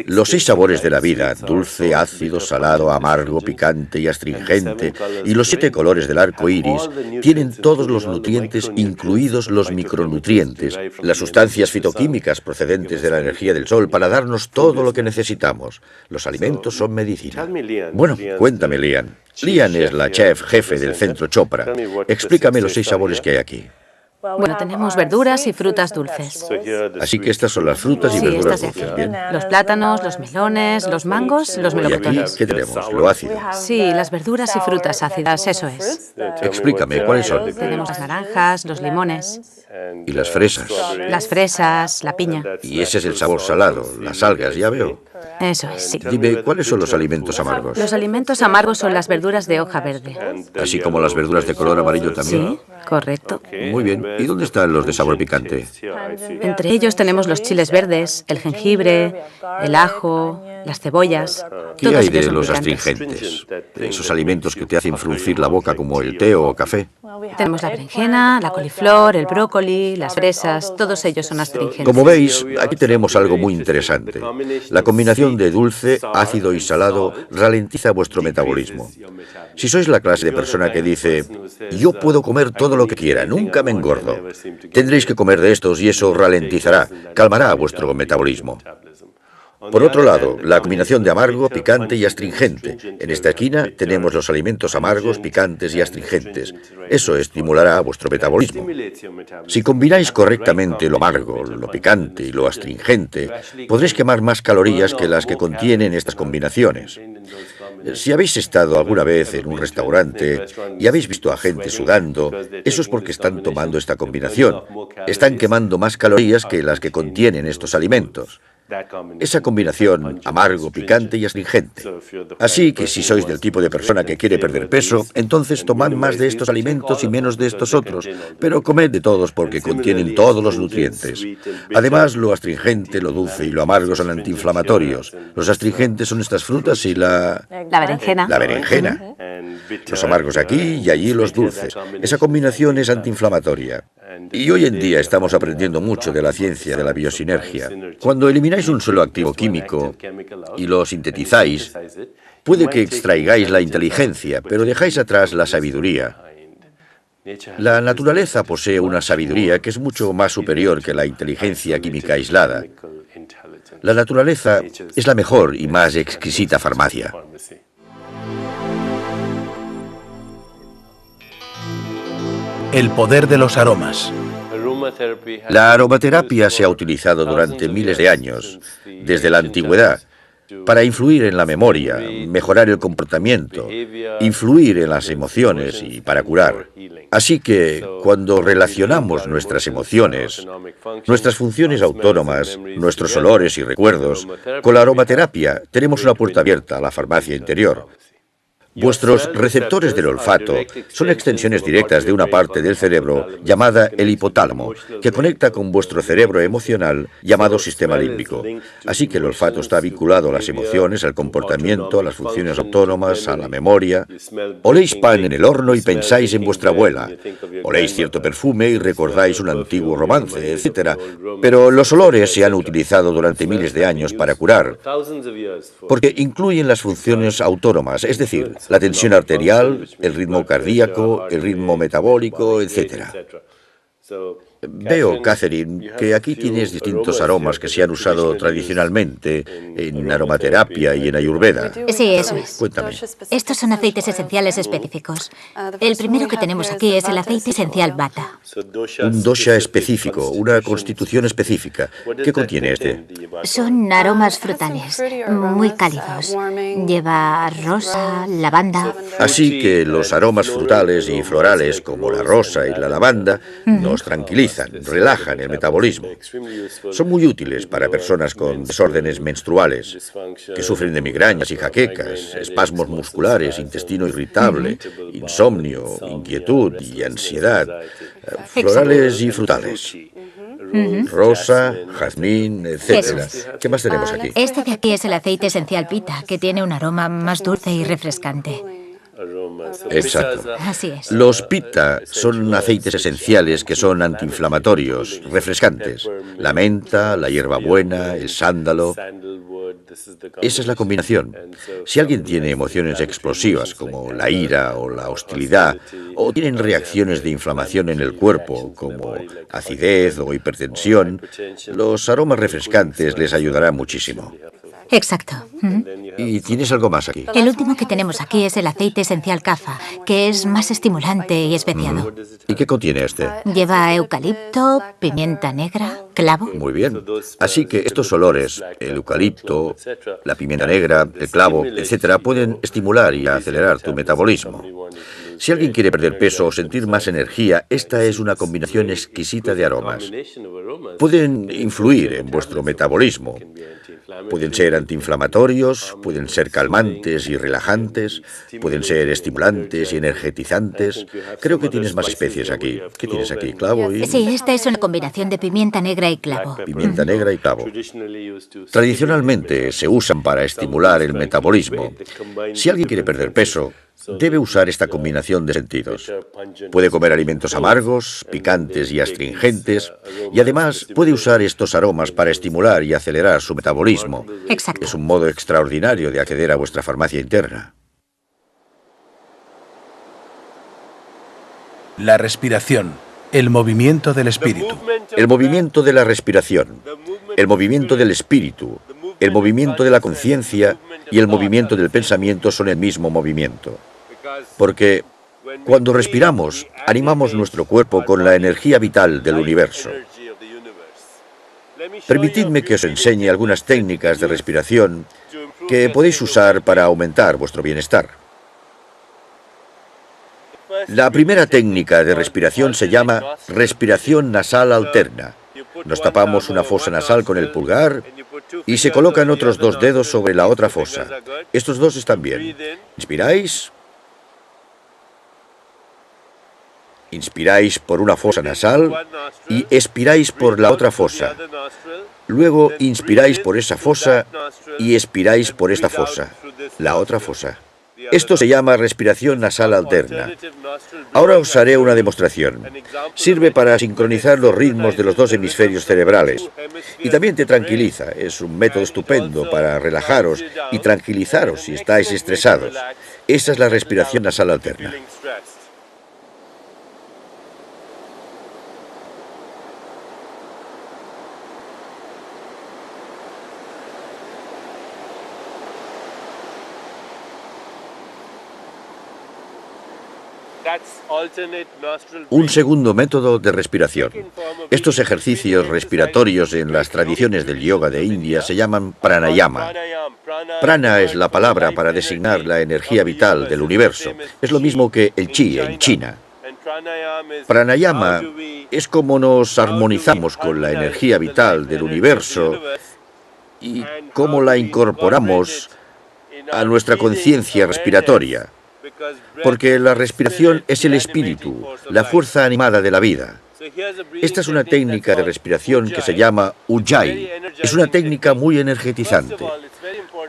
Los 6 sabores de la vida, dulce, ácido, salado, amargo, picante y astringente, y los 7 colores del arco iris, tienen todos los nutrientes, incluidos los micronutrientes, las sustancias fitoquímicas procedentes de la energía del sol, para darnos todo lo que necesitamos. Los alimentos son medicina. Bueno, cuéntame, Lian. Lian es la chef jefe del Centro Chopra. Explícame los 6 sabores que hay aquí. Bueno, tenemos verduras y frutas dulces. Así que estas son las frutas y Sí, verduras estas de dulces, aquí. ¿bien? Los plátanos, los melones, los mangos, los ¿Y aquí melocotones. qué tenemos? Lo ácido. Sí, las verduras y frutas ácidas, eso es. Explícame, ¿cuáles son? Tenemos las naranjas, los limones, Y las fresas. las fresas, la piña. Y ese es el sabor salado, las algas, ya veo. Eso es, sí. Dime, ¿cuáles son los alimentos amargos? Los alimentos amargos son las verduras de hoja verde. Así como las verduras de color amarillo también. Sí, correcto. Muy bien. ¿Y dónde están los de sabor picante? Entre ellos tenemos los chiles verdes, el jengibre, el ajo, las cebollas. ¿Qué Todos hay ellos de son los picantes. astringentes? De esos alimentos que te hacen fruncir la boca como el té o café. Tenemos la berenjena, la coliflor, el brócoli, las fresas, todos ellos son astringentes. Como veis, aquí tenemos algo muy interesante. La combinación de dulce, ácido y salado ralentiza vuestro metabolismo. Si sois la clase de persona que dice, yo puedo comer todo lo que quiera, nunca me engordo, tendréis que comer de estos y eso ralentizará, calmará vuestro metabolismo. Por otro lado, la combinación de amargo, picante y astringente. En esta esquina tenemos los alimentos amargos, picantes y astringentes. Eso estimulará vuestro metabolismo. Si combináis correctamente lo amargo, lo picante y lo astringente, podréis quemar más calorías que las que contienen estas combinaciones. Si habéis estado alguna vez en un restaurante y habéis visto a gente sudando, eso es porque están tomando esta combinación. Están quemando más calorías que las que contienen estos alimentos. Esa combinación amargo, picante y astringente. Así que si sois del tipo de persona que quiere perder peso, entonces tomad más de estos alimentos y menos de estos otros, pero comed de todos porque contienen todos los nutrientes. Además, lo astringente, lo dulce y lo amargo son antiinflamatorios. Los astringentes son estas frutas y La berenjena. la berenjena. Los amargos aquí y allí los dulces. Esa combinación es antiinflamatoria. Y hoy en día estamos aprendiendo mucho de la ciencia de la biosinergia. Cuando elimináis un solo activo químico y lo sintetizáis, puede que extraigáis la inteligencia, pero dejáis atrás la sabiduría. La naturaleza posee una sabiduría que es mucho más superior que la inteligencia química aislada. La naturaleza es la mejor y más exquisita farmacia. El poder de los aromas. La aromaterapia se ha utilizado durante miles de años, desde la antigüedad, para influir en la memoria, mejorar el comportamiento, influir en las emociones y para curar. Así que, cuando relacionamos nuestras emociones, nuestras funciones autónomas, nuestros olores y recuerdos, con la aromaterapia, tenemos una puerta abierta a la farmacia interior. Vuestros receptores del olfato son extensiones directas de una parte del cerebro llamada el hipotálamo, que conecta con vuestro cerebro emocional llamado sistema límbico. Así que el olfato está vinculado a las emociones, al comportamiento, a las funciones autónomas, a la memoria. Oléis pan en el horno y pensáis en vuestra abuela. Oléis cierto perfume y recordáis un antiguo romance, etc. Pero los olores se han utilizado durante miles de años para curar, porque incluyen las funciones autónomas, es decir, la tensión arterial, el ritmo cardíaco, el ritmo metabólico, etc. Veo, Catherine, que aquí tienes distintos aromas que se han usado tradicionalmente en aromaterapia y en Ayurveda. Sí, eso es. Cuéntame. Estos son aceites esenciales específicos. El primero que tenemos aquí es el aceite esencial Vata. Un dosha específico, una constitución específica. ¿Qué contiene este? Son aromas frutales, muy cálidos. Lleva rosa, lavanda. Así que los aromas frutales y florales, como la rosa y la lavanda, nos tranquilizan, relajan el metabolismo. Son muy útiles para personas con desórdenes menstruales, que sufren de migrañas y jaquecas, espasmos musculares, intestino irritable, insomnio, inquietud y ansiedad. Florales y frutales. Rosa, jazmín, etc. ¿Qué más tenemos aquí? Este de aquí es el aceite esencial Pitta, que tiene un aroma más dulce y refrescante. Exacto. Así es. Los pitta son aceites esenciales que son antiinflamatorios, refrescantes. La menta, la hierbabuena, el sándalo. Esa es la combinación. Si alguien tiene emociones explosivas como la ira o la hostilidad, o tienen reacciones de inflamación en el cuerpo como acidez o hipertensión, los aromas refrescantes les ayudarán muchísimo. Exacto. ¿Y tienes algo más aquí? El último que tenemos aquí es el aceite esencial Kapha, que es más estimulante y especiado. ¿Y qué contiene este? Lleva eucalipto, pimienta negra, clavo. Muy bien. Así que estos olores, el eucalipto, la pimienta negra, el clavo, etc., pueden estimular y acelerar tu metabolismo. Si alguien quiere perder peso o sentir más energía, esta es una combinación exquisita de aromas. Pueden influir en vuestro metabolismo. Pueden ser antiinflamatorios, pueden ser calmantes y relajantes, pueden ser estimulantes y energetizantes. Creo que tienes más especies aquí. ¿Qué tienes aquí? ¿Clavo y...? Sí, esta es una combinación de pimienta negra y clavo. Pimienta negra y clavo. Tradicionalmente se usan para estimular el metabolismo. Si alguien quiere perder peso, debe usar esta combinación de sentidos. Puede comer alimentos amargos, picantes y astringentes, y además puede usar estos aromas para estimular y acelerar su metabolismo. Exacto. Es un modo extraordinario de acceder a vuestra farmacia interna. La respiración, el movimiento del espíritu. El movimiento de la respiración, el movimiento del espíritu, el movimiento de la conciencia y el movimiento del pensamiento son el mismo movimiento. Porque cuando respiramos, animamos nuestro cuerpo con la energía vital del universo. Permitidme que os enseñe algunas técnicas de respiración que podéis usar para aumentar vuestro bienestar. La primera técnica de respiración se llama respiración nasal alterna. Nos tapamos una fosa nasal con el pulgar y se colocan otros dos dedos sobre la otra fosa. Estos dos están bien. Inspiráis. Inspiráis por una fosa nasal y expiráis por la otra fosa. Luego inspiráis por esa fosa y expiráis por esta fosa, la otra fosa. Esto se llama respiración nasal alterna. Ahora os haré una demostración. Sirve para sincronizar los ritmos de los dos hemisferios cerebrales. Y también te tranquiliza. Es un método estupendo para relajaros y tranquilizaros si estáis estresados. Esa es la respiración nasal alterna. Un segundo método de respiración. Estos ejercicios respiratorios en las tradiciones del yoga de India se llaman pranayama. Prana es la palabra para designar la energía vital del universo. Es lo mismo que el chi en China. Pranayama es como nos armonizamos con la energía vital del universo y cómo la incorporamos a nuestra conciencia respiratoria. Porque la respiración es el espíritu, la fuerza animada de la vida. Esta es una técnica de respiración que se llama Ujjayi. Es una técnica muy energetizante.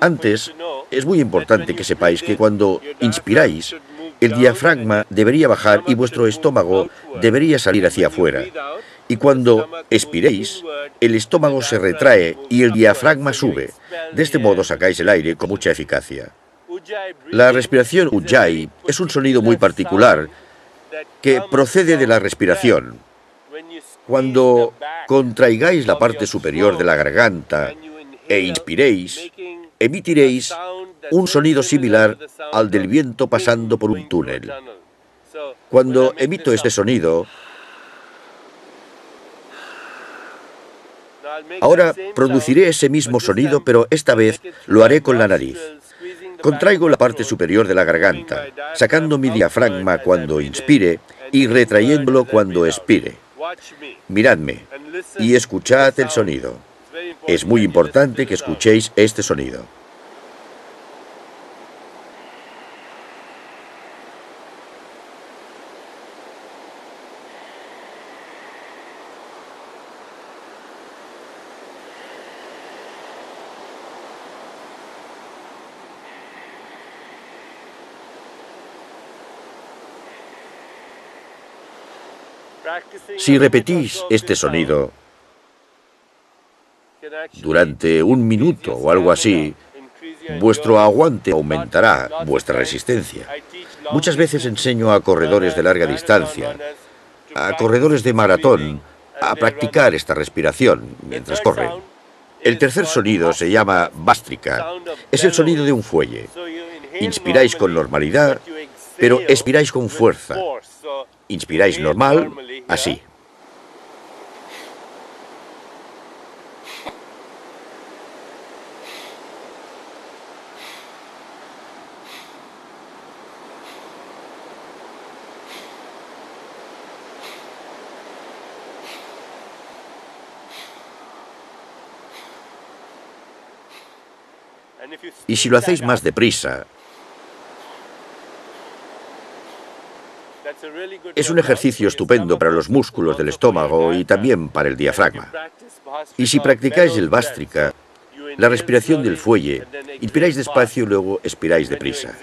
Antes, es muy importante que sepáis que cuando inspiráis, el diafragma debería bajar y vuestro estómago debería salir hacia afuera. Y cuando expiréis, el estómago se retrae y el diafragma sube. De este modo sacáis el aire con mucha eficacia. La respiración Ujjayi es un sonido muy particular que procede de la respiración. Cuando contraigáis la parte superior de la garganta e inspiréis, emitiréis un sonido similar al del viento pasando por un túnel. Cuando emito este sonido, ahora produciré ese mismo sonido, pero esta vez lo haré con la nariz. Contraigo la parte superior de la garganta, sacando mi diafragma cuando inspire y retrayéndolo cuando expire. Miradme y escuchad el sonido. Es muy importante que escuchéis este sonido. Si repetís este sonido durante un minuto o algo así, vuestro aguante aumentará, vuestra resistencia. Muchas veces enseño a corredores de larga distancia, a corredores de maratón, a practicar esta respiración mientras corren. El tercer sonido se llama Bhastrika. Es el sonido de un fuelle. Inspiráis con normalidad, pero expiráis con fuerza. Inspiráis normal, así. Y si lo hacéis más deprisa, es un ejercicio estupendo para los músculos del estómago y también para el diafragma. Y si practicáis el Bhastrika, la respiración del fuelle, inspiráis despacio y luego expiráis deprisa.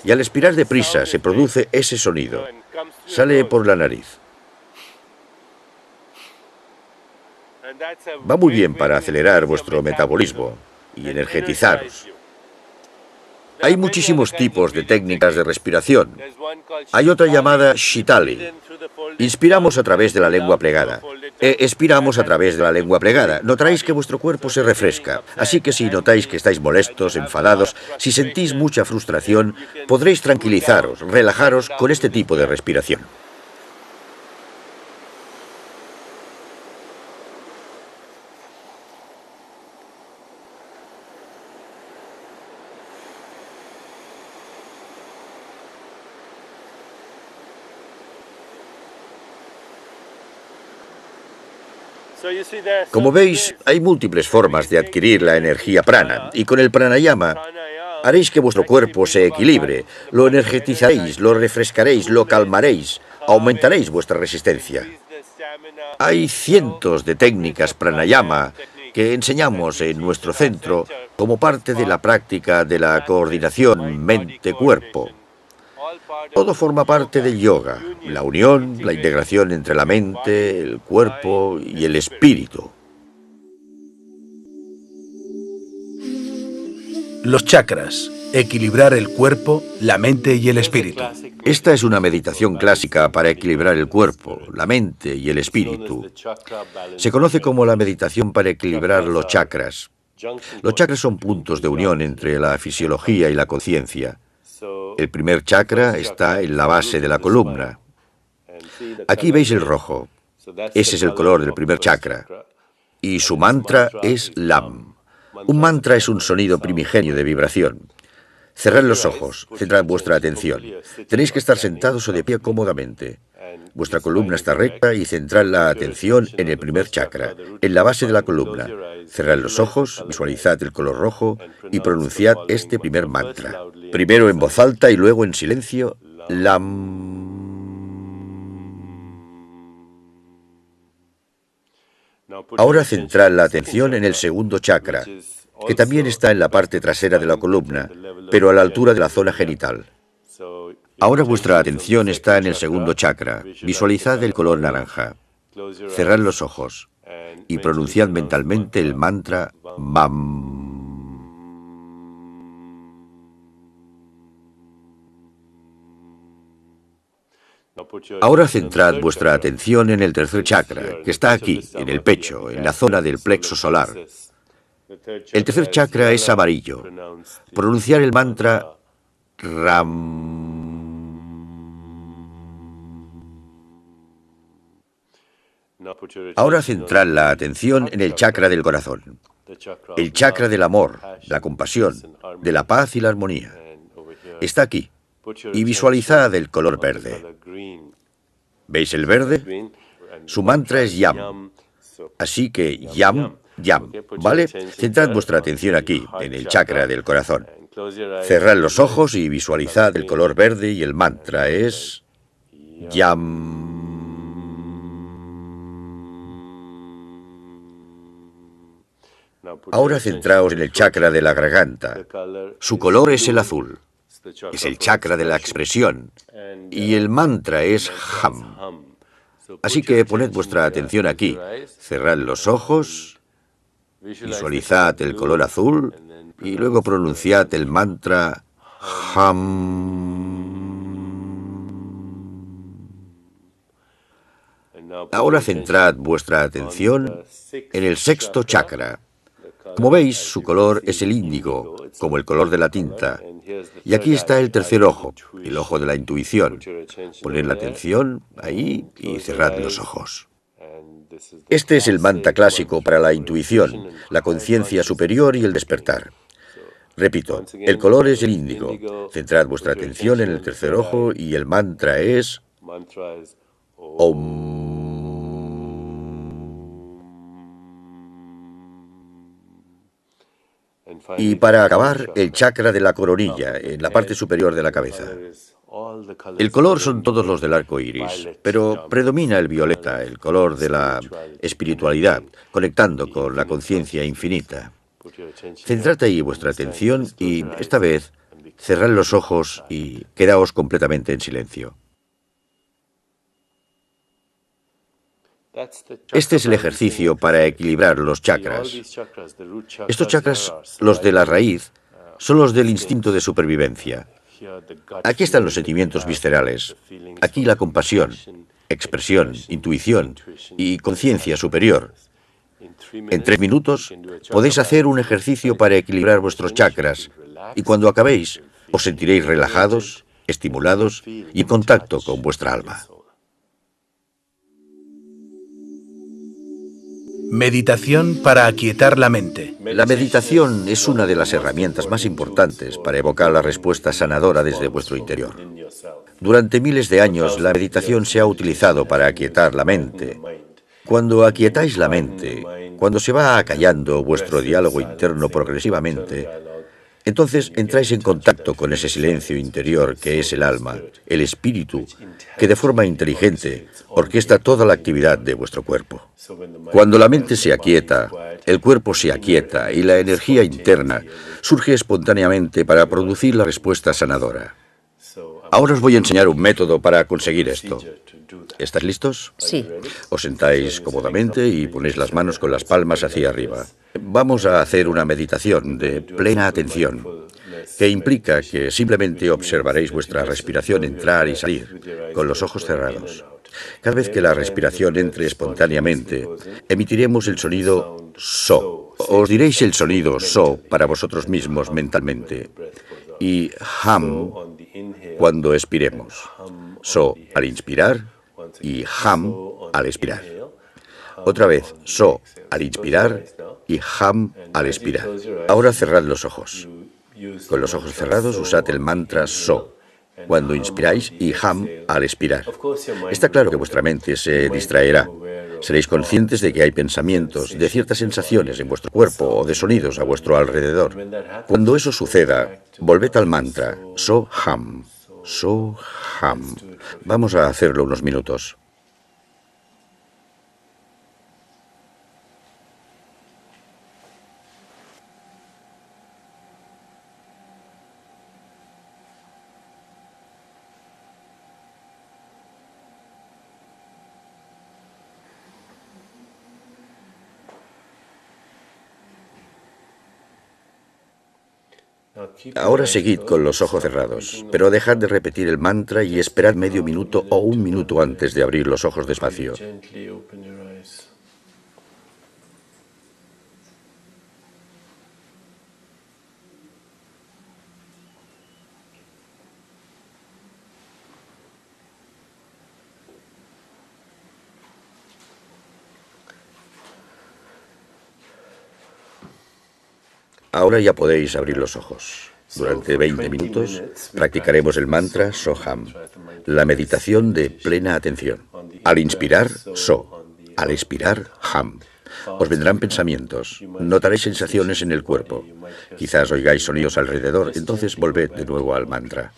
Y al expirar deprisa se produce ese sonido. Sale por la nariz. Va muy bien para acelerar vuestro metabolismo y energetizaros. Hay muchísimos tipos de técnicas de respiración. Hay otra llamada Shitali. Inspiramos a través de la lengua plegada. Expiramos a través de la lengua plegada. Notaréis que vuestro cuerpo se refresca. Así que si notáis que estáis molestos, enfadados, si sentís mucha frustración, podréis tranquilizaros, relajaros con este tipo de respiración. Como veis, hay múltiples formas de adquirir la energía prana, y con el pranayama haréis que vuestro cuerpo se equilibre, lo energetizaréis, lo refrescaréis, lo calmaréis, aumentaréis vuestra resistencia. Hay cientos de técnicas pranayama que enseñamos en nuestro centro como parte de la práctica de la coordinación mente-cuerpo. Todo forma parte del yoga, la unión, la integración entre la mente, el cuerpo y el espíritu. Los chakras, equilibrar el cuerpo, la mente y el espíritu. Esta es una meditación clásica para equilibrar el cuerpo, la mente y el espíritu. Se conoce como la meditación para equilibrar los chakras. Los chakras son puntos de unión entre la fisiología y la conciencia. El primer chakra está en la base de la columna. Aquí veis el rojo. Ese es el color del primer chakra. Y su mantra es LAM. Un mantra es un sonido primigenio de vibración. Cerrad los ojos, centrad vuestra atención. Tenéis que estar sentados o de pie cómodamente. vuestra columna está recta y centrad la atención en el primer chakra, en la base de la columna. Cerrad los ojos, visualizad el color rojo y pronunciad este primer mantra. Primero en voz alta y luego en silencio, LAM. Ahora centrad la atención en el segundo chakra, que también está en la parte trasera de la columna, pero a la altura de la zona genital. Ahora vuestra atención está en el segundo chakra. Visualizad el color naranja. Cerrad los ojos y pronunciad mentalmente el mantra MAM. Ahora centrad vuestra atención en el tercer chakra, que está aquí, en el pecho, en la zona del plexo solar. El tercer chakra es amarillo. Pronunciar el mantra RAM. Ahora centrad la atención en el chakra del corazón, el chakra del amor, la compasión, de la paz y la armonía. Está aquí. Y visualizad el color verde. ¿Veis el verde? Su mantra es YAM. Así que YAM, YAM, ¿vale? Centrad vuestra atención aquí, en el chakra del corazón. Cerrad los ojos y visualizad el color verde y el mantra es YAM. Ahora centraos en el chakra de la garganta. Su color es el azul. Es el chakra de la expresión y el mantra es HAM. Así que poned vuestra atención aquí, cerrad los ojos, visualizad el color azul y luego pronunciad el mantra HAM. Ahora centrad vuestra atención en el sexto chakra. Como veis, su color es el índigo, como el color de la tinta. Y aquí está el tercer ojo, el ojo de la intuición. Poned la atención ahí y cerrad los ojos. Este es el mantra clásico para la intuición, la conciencia superior y el despertar. Repito, el color es el índigo. Centrad vuestra atención en el tercer ojo y el mantra es OM. Y para acabar, el chakra de la coronilla, en la parte superior de la cabeza. El color son todos los del arco iris, pero predomina el violeta, el color de la espiritualidad, conectando con la conciencia infinita. Centrad ahí vuestra atención y, esta vez, cerrad los ojos y quedaos completamente en silencio. Este es el ejercicio para equilibrar los chakras. Estos chakras, los de la raíz, son los del instinto de supervivencia. Aquí están los sentimientos viscerales. Aquí la compasión, expresión, intuición y conciencia superior. En 3 minutos podéis hacer un ejercicio para equilibrar vuestros chakras y cuando acabéis os sentiréis relajados, estimulados y en contacto con vuestra alma. Meditación para aquietar la mente. La meditación es una de las herramientas más importantes para evocar la respuesta sanadora desde vuestro interior. Durante miles de años, la meditación se ha utilizado para aquietar la mente. Cuando aquietáis la mente, cuando se va acallando vuestro diálogo interno progresivamente, entonces entráis en contacto con ese silencio interior que es el alma, el espíritu, que de forma inteligente orquesta toda la actividad de vuestro cuerpo. Cuando la mente se aquieta, el cuerpo se aquieta y la energía interna surge espontáneamente para producir la respuesta sanadora. Ahora os voy a enseñar un método para conseguir esto. ¿Estáis listos? Sí. Os sentáis cómodamente y ponéis las manos con las palmas hacia arriba. Vamos a hacer una meditación de plena atención, que implica que simplemente observaréis vuestra respiración entrar y salir, con los ojos cerrados. Cada vez que la respiración entre espontáneamente, emitiremos el sonido SO. Os diréis el sonido SO para vosotros mismos mentalmente. Y HAM cuando expiremos. SO al inspirar y HAM al expirar. Otra vez, SO al inspirar y HAM al expirar. Ahora cerrad los ojos. Con los ojos cerrados usad el mantra SO. cuando inspiráis y Ham al expirar. Está claro que vuestra mente se distraerá. Seréis conscientes de que hay pensamientos, de ciertas sensaciones en vuestro cuerpo o de sonidos a vuestro alrededor. Cuando eso suceda, volved al mantra So Ham, So Ham. Vamos a hacerlo unos minutos. Ahora seguid con los ojos cerrados, pero dejad de repetir el mantra y esperad medio minuto o un minuto antes de abrir los ojos despacio. Ahora ya podéis abrir los ojos. Durante 20 minutos practicaremos el mantra Soham, la meditación de plena atención. Al inspirar, So. Al expirar, Ham. Os vendrán pensamientos, notaréis sensaciones en el cuerpo. Quizás oigáis sonidos alrededor, entonces volved de nuevo al mantra.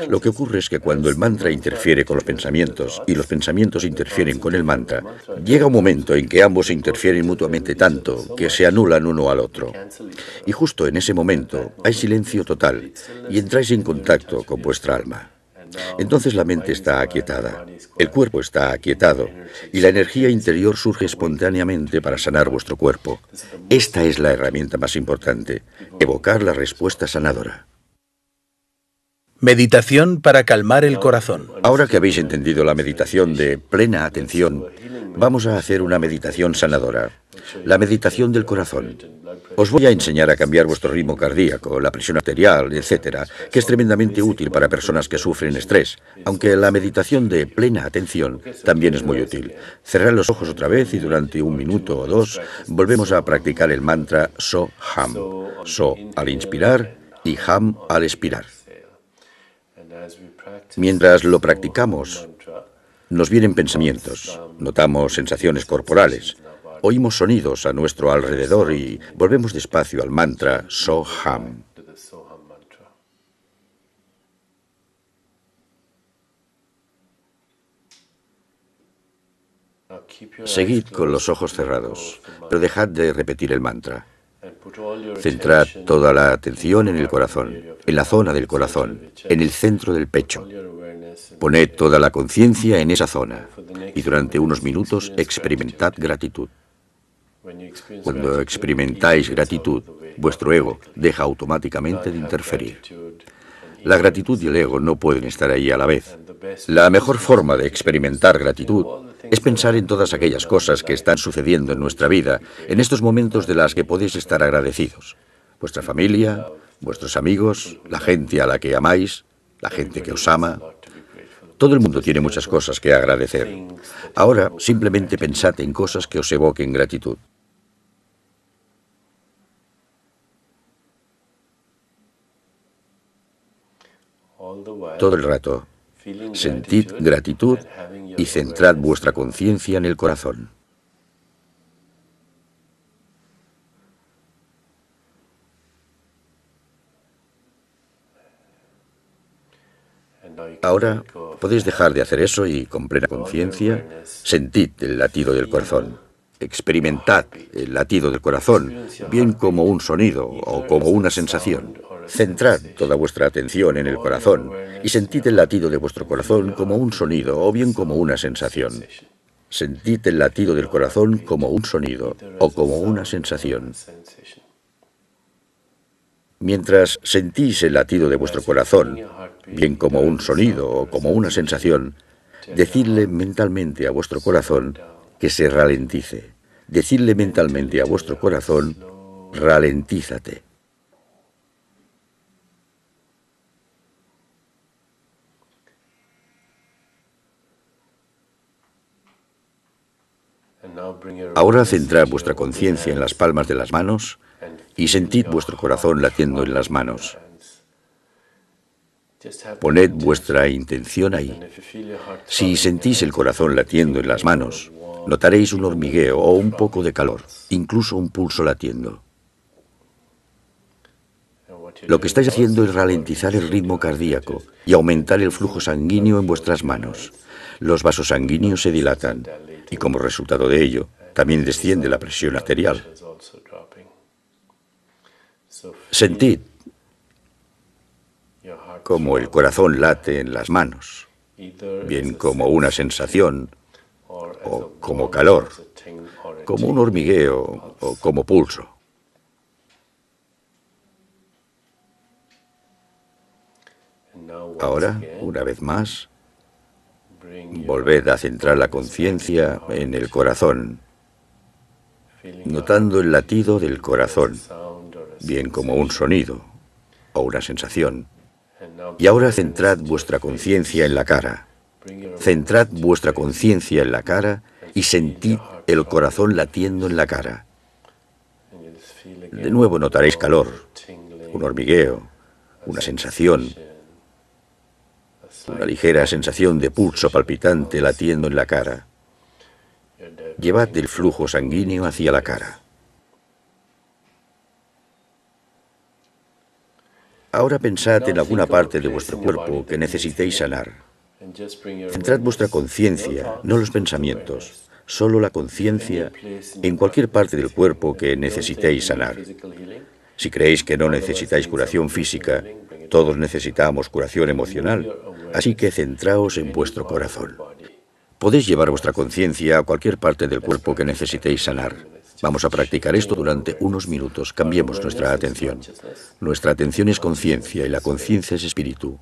Lo que ocurre es que cuando el mantra interfiere con los pensamientos y los pensamientos interfieren con el mantra, llega un momento en que ambos se interfieren mutuamente tanto que se anulan uno al otro. Y justo en ese momento hay silencio total y entráis en contacto con vuestra alma. Entonces la mente está aquietada, el cuerpo está aquietado y la energía interior surge espontáneamente para sanar vuestro cuerpo. Esta es la herramienta más importante, evocar la respuesta sanadora. Meditación para calmar el corazón. Ahora que habéis entendido la meditación de plena atención, vamos a hacer una meditación sanadora, la meditación del corazón. Os voy a enseñar a cambiar vuestro ritmo cardíaco, la presión arterial, etc., que es tremendamente útil para personas que sufren estrés, aunque la meditación de plena atención también es muy útil. Cerrad los ojos otra vez y durante un minuto o dos volvemos a practicar el mantra So-Ham. So al inspirar y Ham al expirar. Mientras lo practicamos, nos vienen pensamientos, notamos sensaciones corporales, oímos sonidos a nuestro alrededor y volvemos despacio al mantra So-Ham. Seguid con los ojos cerrados, pero dejad de repetir el mantra. Centrad toda la atención en el corazón, en la zona del corazón, en el centro del pecho. Poned toda la conciencia en esa zona y durante unos minutos experimentad gratitud. Cuando experimentáis gratitud, vuestro ego deja automáticamente de interferir. La gratitud y el ego no pueden estar ahí a la vez. La mejor forma de experimentar gratitud es pensar en todas aquellas cosas que están sucediendo en nuestra vida, en estos momentos de las que podéis estar agradecidos. Vuestra familia, vuestros amigos, la gente a la que amáis, la gente que os ama. Todo el mundo tiene muchas cosas que agradecer. Ahora, simplemente pensad en cosas que os evoquen gratitud. Todo el rato, sentid gratitud y centrad vuestra conciencia en el corazón. Ahora podéis dejar de hacer eso y con plena conciencia sentid el latido del corazón. Experimentad el latido del corazón, bien como un sonido o como una sensación. Centrad toda vuestra atención en el corazón y sentid el latido de vuestro corazón como un sonido o bien como una sensación. Sentid el latido del corazón como un sonido o como una sensación. Mientras sentís el latido de vuestro corazón, bien como un sonido o como una sensación, decidle mentalmente a vuestro corazón que se ralentice. Decidle mentalmente a vuestro corazón, ralentízate. Ahora centrad vuestra conciencia en las palmas de las manos y sentid vuestro corazón latiendo en las manos. Poned vuestra intención ahí. Si sentís el corazón latiendo en las manos, notaréis un hormigueo o un poco de calor, incluso un pulso latiendo. Lo que estáis haciendo es ralentizar el ritmo cardíaco y aumentar el flujo sanguíneo en vuestras manos. Los vasos sanguíneos se dilatan y como resultado de ello, también desciende la presión arterial. Sentid como el corazón late en las manos, bien como una sensación o como calor, como un hormigueo o como pulso. Ahora, una vez más, volved a centrar la conciencia en el corazón, notando el latido del corazón, bien como un sonido o una sensación. Y ahora centrad vuestra conciencia en la cara. Centrad vuestra conciencia en la cara y sentid el corazón latiendo en la cara. De nuevo notaréis calor, un hormigueo, una sensación, una ligera sensación de pulso palpitante latiendo en la cara. Llevad el flujo sanguíneo hacia la cara. Ahora pensad en alguna parte de vuestro cuerpo que necesitéis sanar. Centrad vuestra conciencia, no los pensamientos, solo la conciencia en cualquier parte del cuerpo que necesitéis sanar. Si creéis que no necesitáis curación física, todos necesitamos curación emocional, así que centraos en vuestro corazón. Podéis llevar vuestra conciencia a cualquier parte del cuerpo que necesitéis sanar. Vamos a practicar esto durante unos minutos. Cambiemos nuestra atención. Nuestra atención es conciencia y la conciencia es espíritu.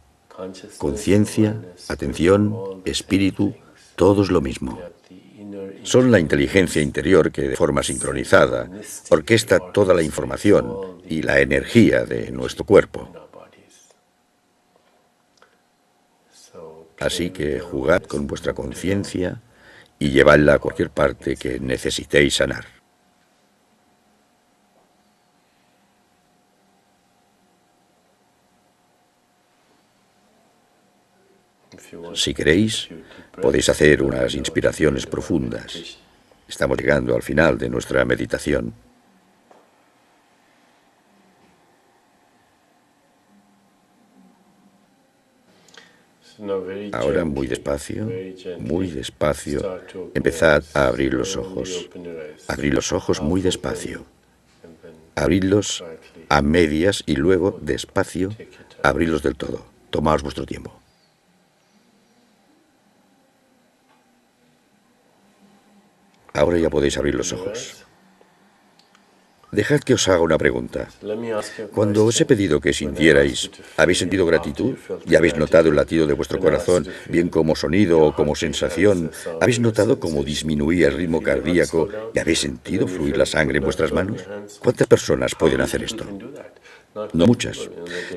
Conciencia, atención, espíritu, todo es lo mismo. Son la inteligencia interior que, de forma sincronizada, orquesta toda la información y la energía de nuestro cuerpo. Así que jugad con vuestra conciencia y llevadla a cualquier parte que necesitéis sanar. Si queréis, podéis hacer unas inspiraciones profundas. Estamos llegando al final de nuestra meditación. Ahora muy despacio, empezad a abrir los ojos. Abrid los ojos muy despacio. Abridlos a medias y luego, despacio, abridlos del todo. Tomaos vuestro tiempo. Ahora ya podéis abrir los ojos. Dejad que os haga una pregunta. Cuando os he pedido que sintierais, ¿habéis sentido gratitud? ¿Y habéis notado el latido de vuestro corazón, bien como sonido o como sensación? ¿Habéis notado cómo disminuía el ritmo cardíaco y habéis sentido fluir la sangre en vuestras manos? ¿Cuántas personas pueden hacer esto? No muchas.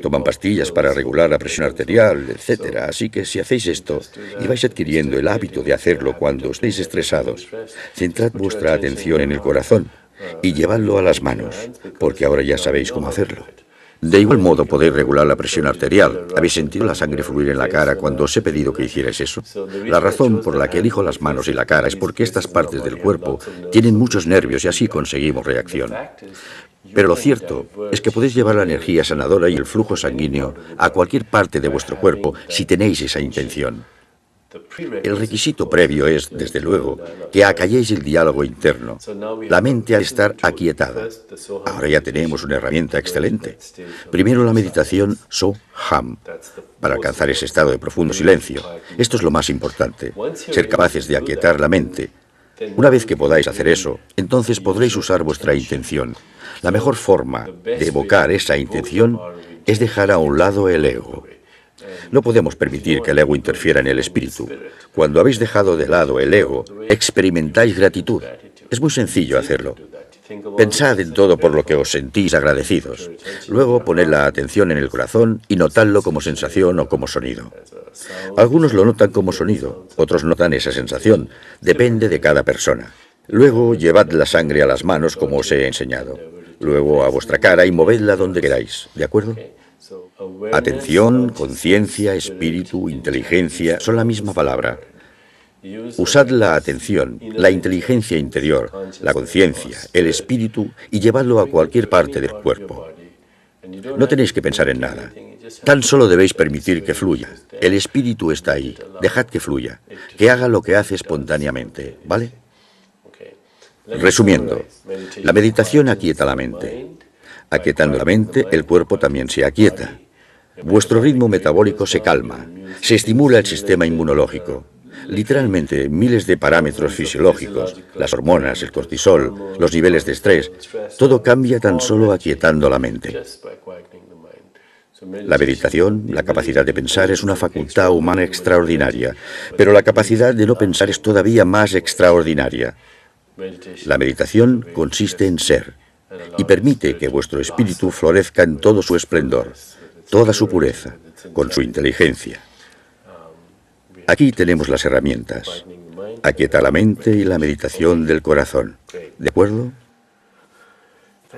Toman pastillas para regular la presión arterial, etc. Así que si hacéis esto y vais adquiriendo el hábito de hacerlo cuando estéis estresados, centrad vuestra atención en el corazón y llevadlo a las manos, porque ahora ya sabéis cómo hacerlo. De igual modo podéis regular la presión arterial. ¿Habéis sentido la sangre fluir en la cara cuando os he pedido que hicierais eso? La razón por la que elijo las manos y la cara es porque estas partes del cuerpo tienen muchos nervios y así conseguimos reacción. Pero lo cierto es que podéis llevar la energía sanadora y el flujo sanguíneo a cualquier parte de vuestro cuerpo si tenéis esa intención. El requisito previo es, desde luego, que acalléis el diálogo interno. La mente ha de estar aquietada. Ahora ya tenemos una herramienta excelente. Primero la meditación So-Ham, para alcanzar ese estado de profundo silencio. Esto es lo más importante, ser capaces de aquietar la mente. Una vez que podáis hacer eso, entonces podréis usar vuestra intención. La mejor forma de evocar esa intención es dejar a un lado el ego. No podemos permitir que el ego interfiera en el espíritu. Cuando habéis dejado de lado el ego, experimentáis gratitud. Es muy sencillo hacerlo. Pensad en todo por lo que os sentís agradecidos. Luego poned la atención en el corazón y notadlo como sensación o como sonido. Algunos lo notan como sonido, otros notan esa sensación. Depende de cada persona. Luego llevad la sangre a las manos como os he enseñado. Luego a vuestra cara y movedla donde queráis. ¿De acuerdo? Atención, conciencia, espíritu, inteligencia, son la misma palabra. Usad la atención, la inteligencia interior, la conciencia, el espíritu y llevadlo a cualquier parte del cuerpo. No tenéis que pensar en nada. Tan solo debéis permitir que fluya. El espíritu está ahí. Dejad que fluya, que haga lo que hace espontáneamente, ¿vale? Resumiendo, la meditación aquieta la mente. Aquietando la mente, el cuerpo también se aquieta. Vuestro ritmo metabólico se calma. Se estimula el sistema inmunológico. Literalmente, miles de parámetros fisiológicos, las hormonas, el cortisol, los niveles de estrés, todo cambia tan solo aquietando la mente. La meditación, la capacidad de pensar, es una facultad humana extraordinaria, pero la capacidad de no pensar es todavía más extraordinaria. La meditación consiste en ser y permite que vuestro espíritu florezca en todo su esplendor, toda su pureza, con su inteligencia. Aquí tenemos las herramientas. Aquieta la mente y la meditación del corazón. ¿De acuerdo?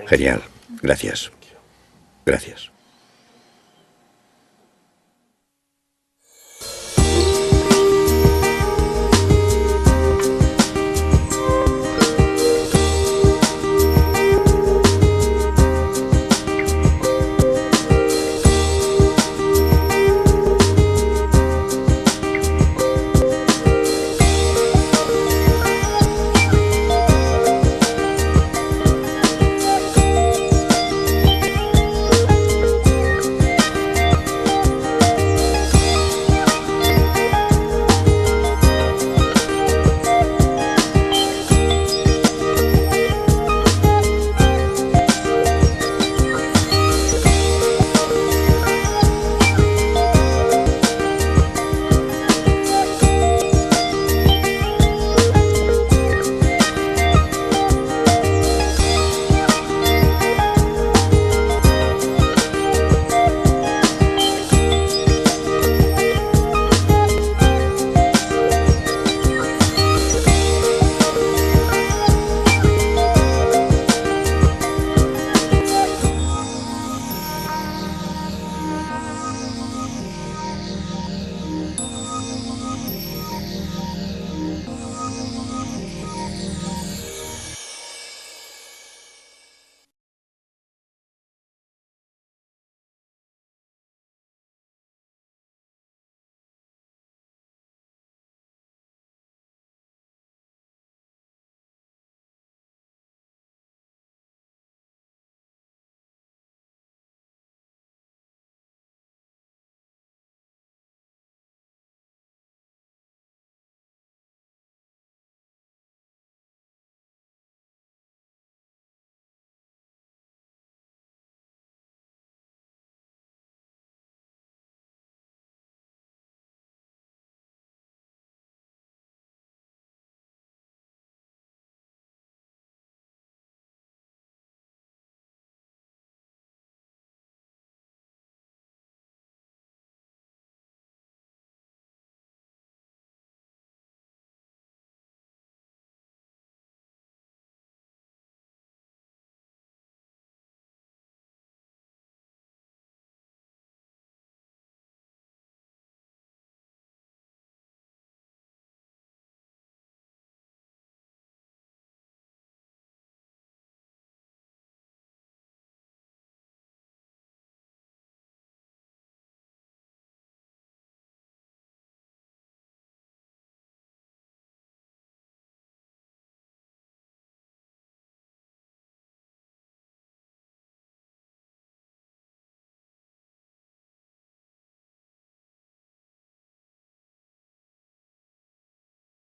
Genial. Gracias. Gracias.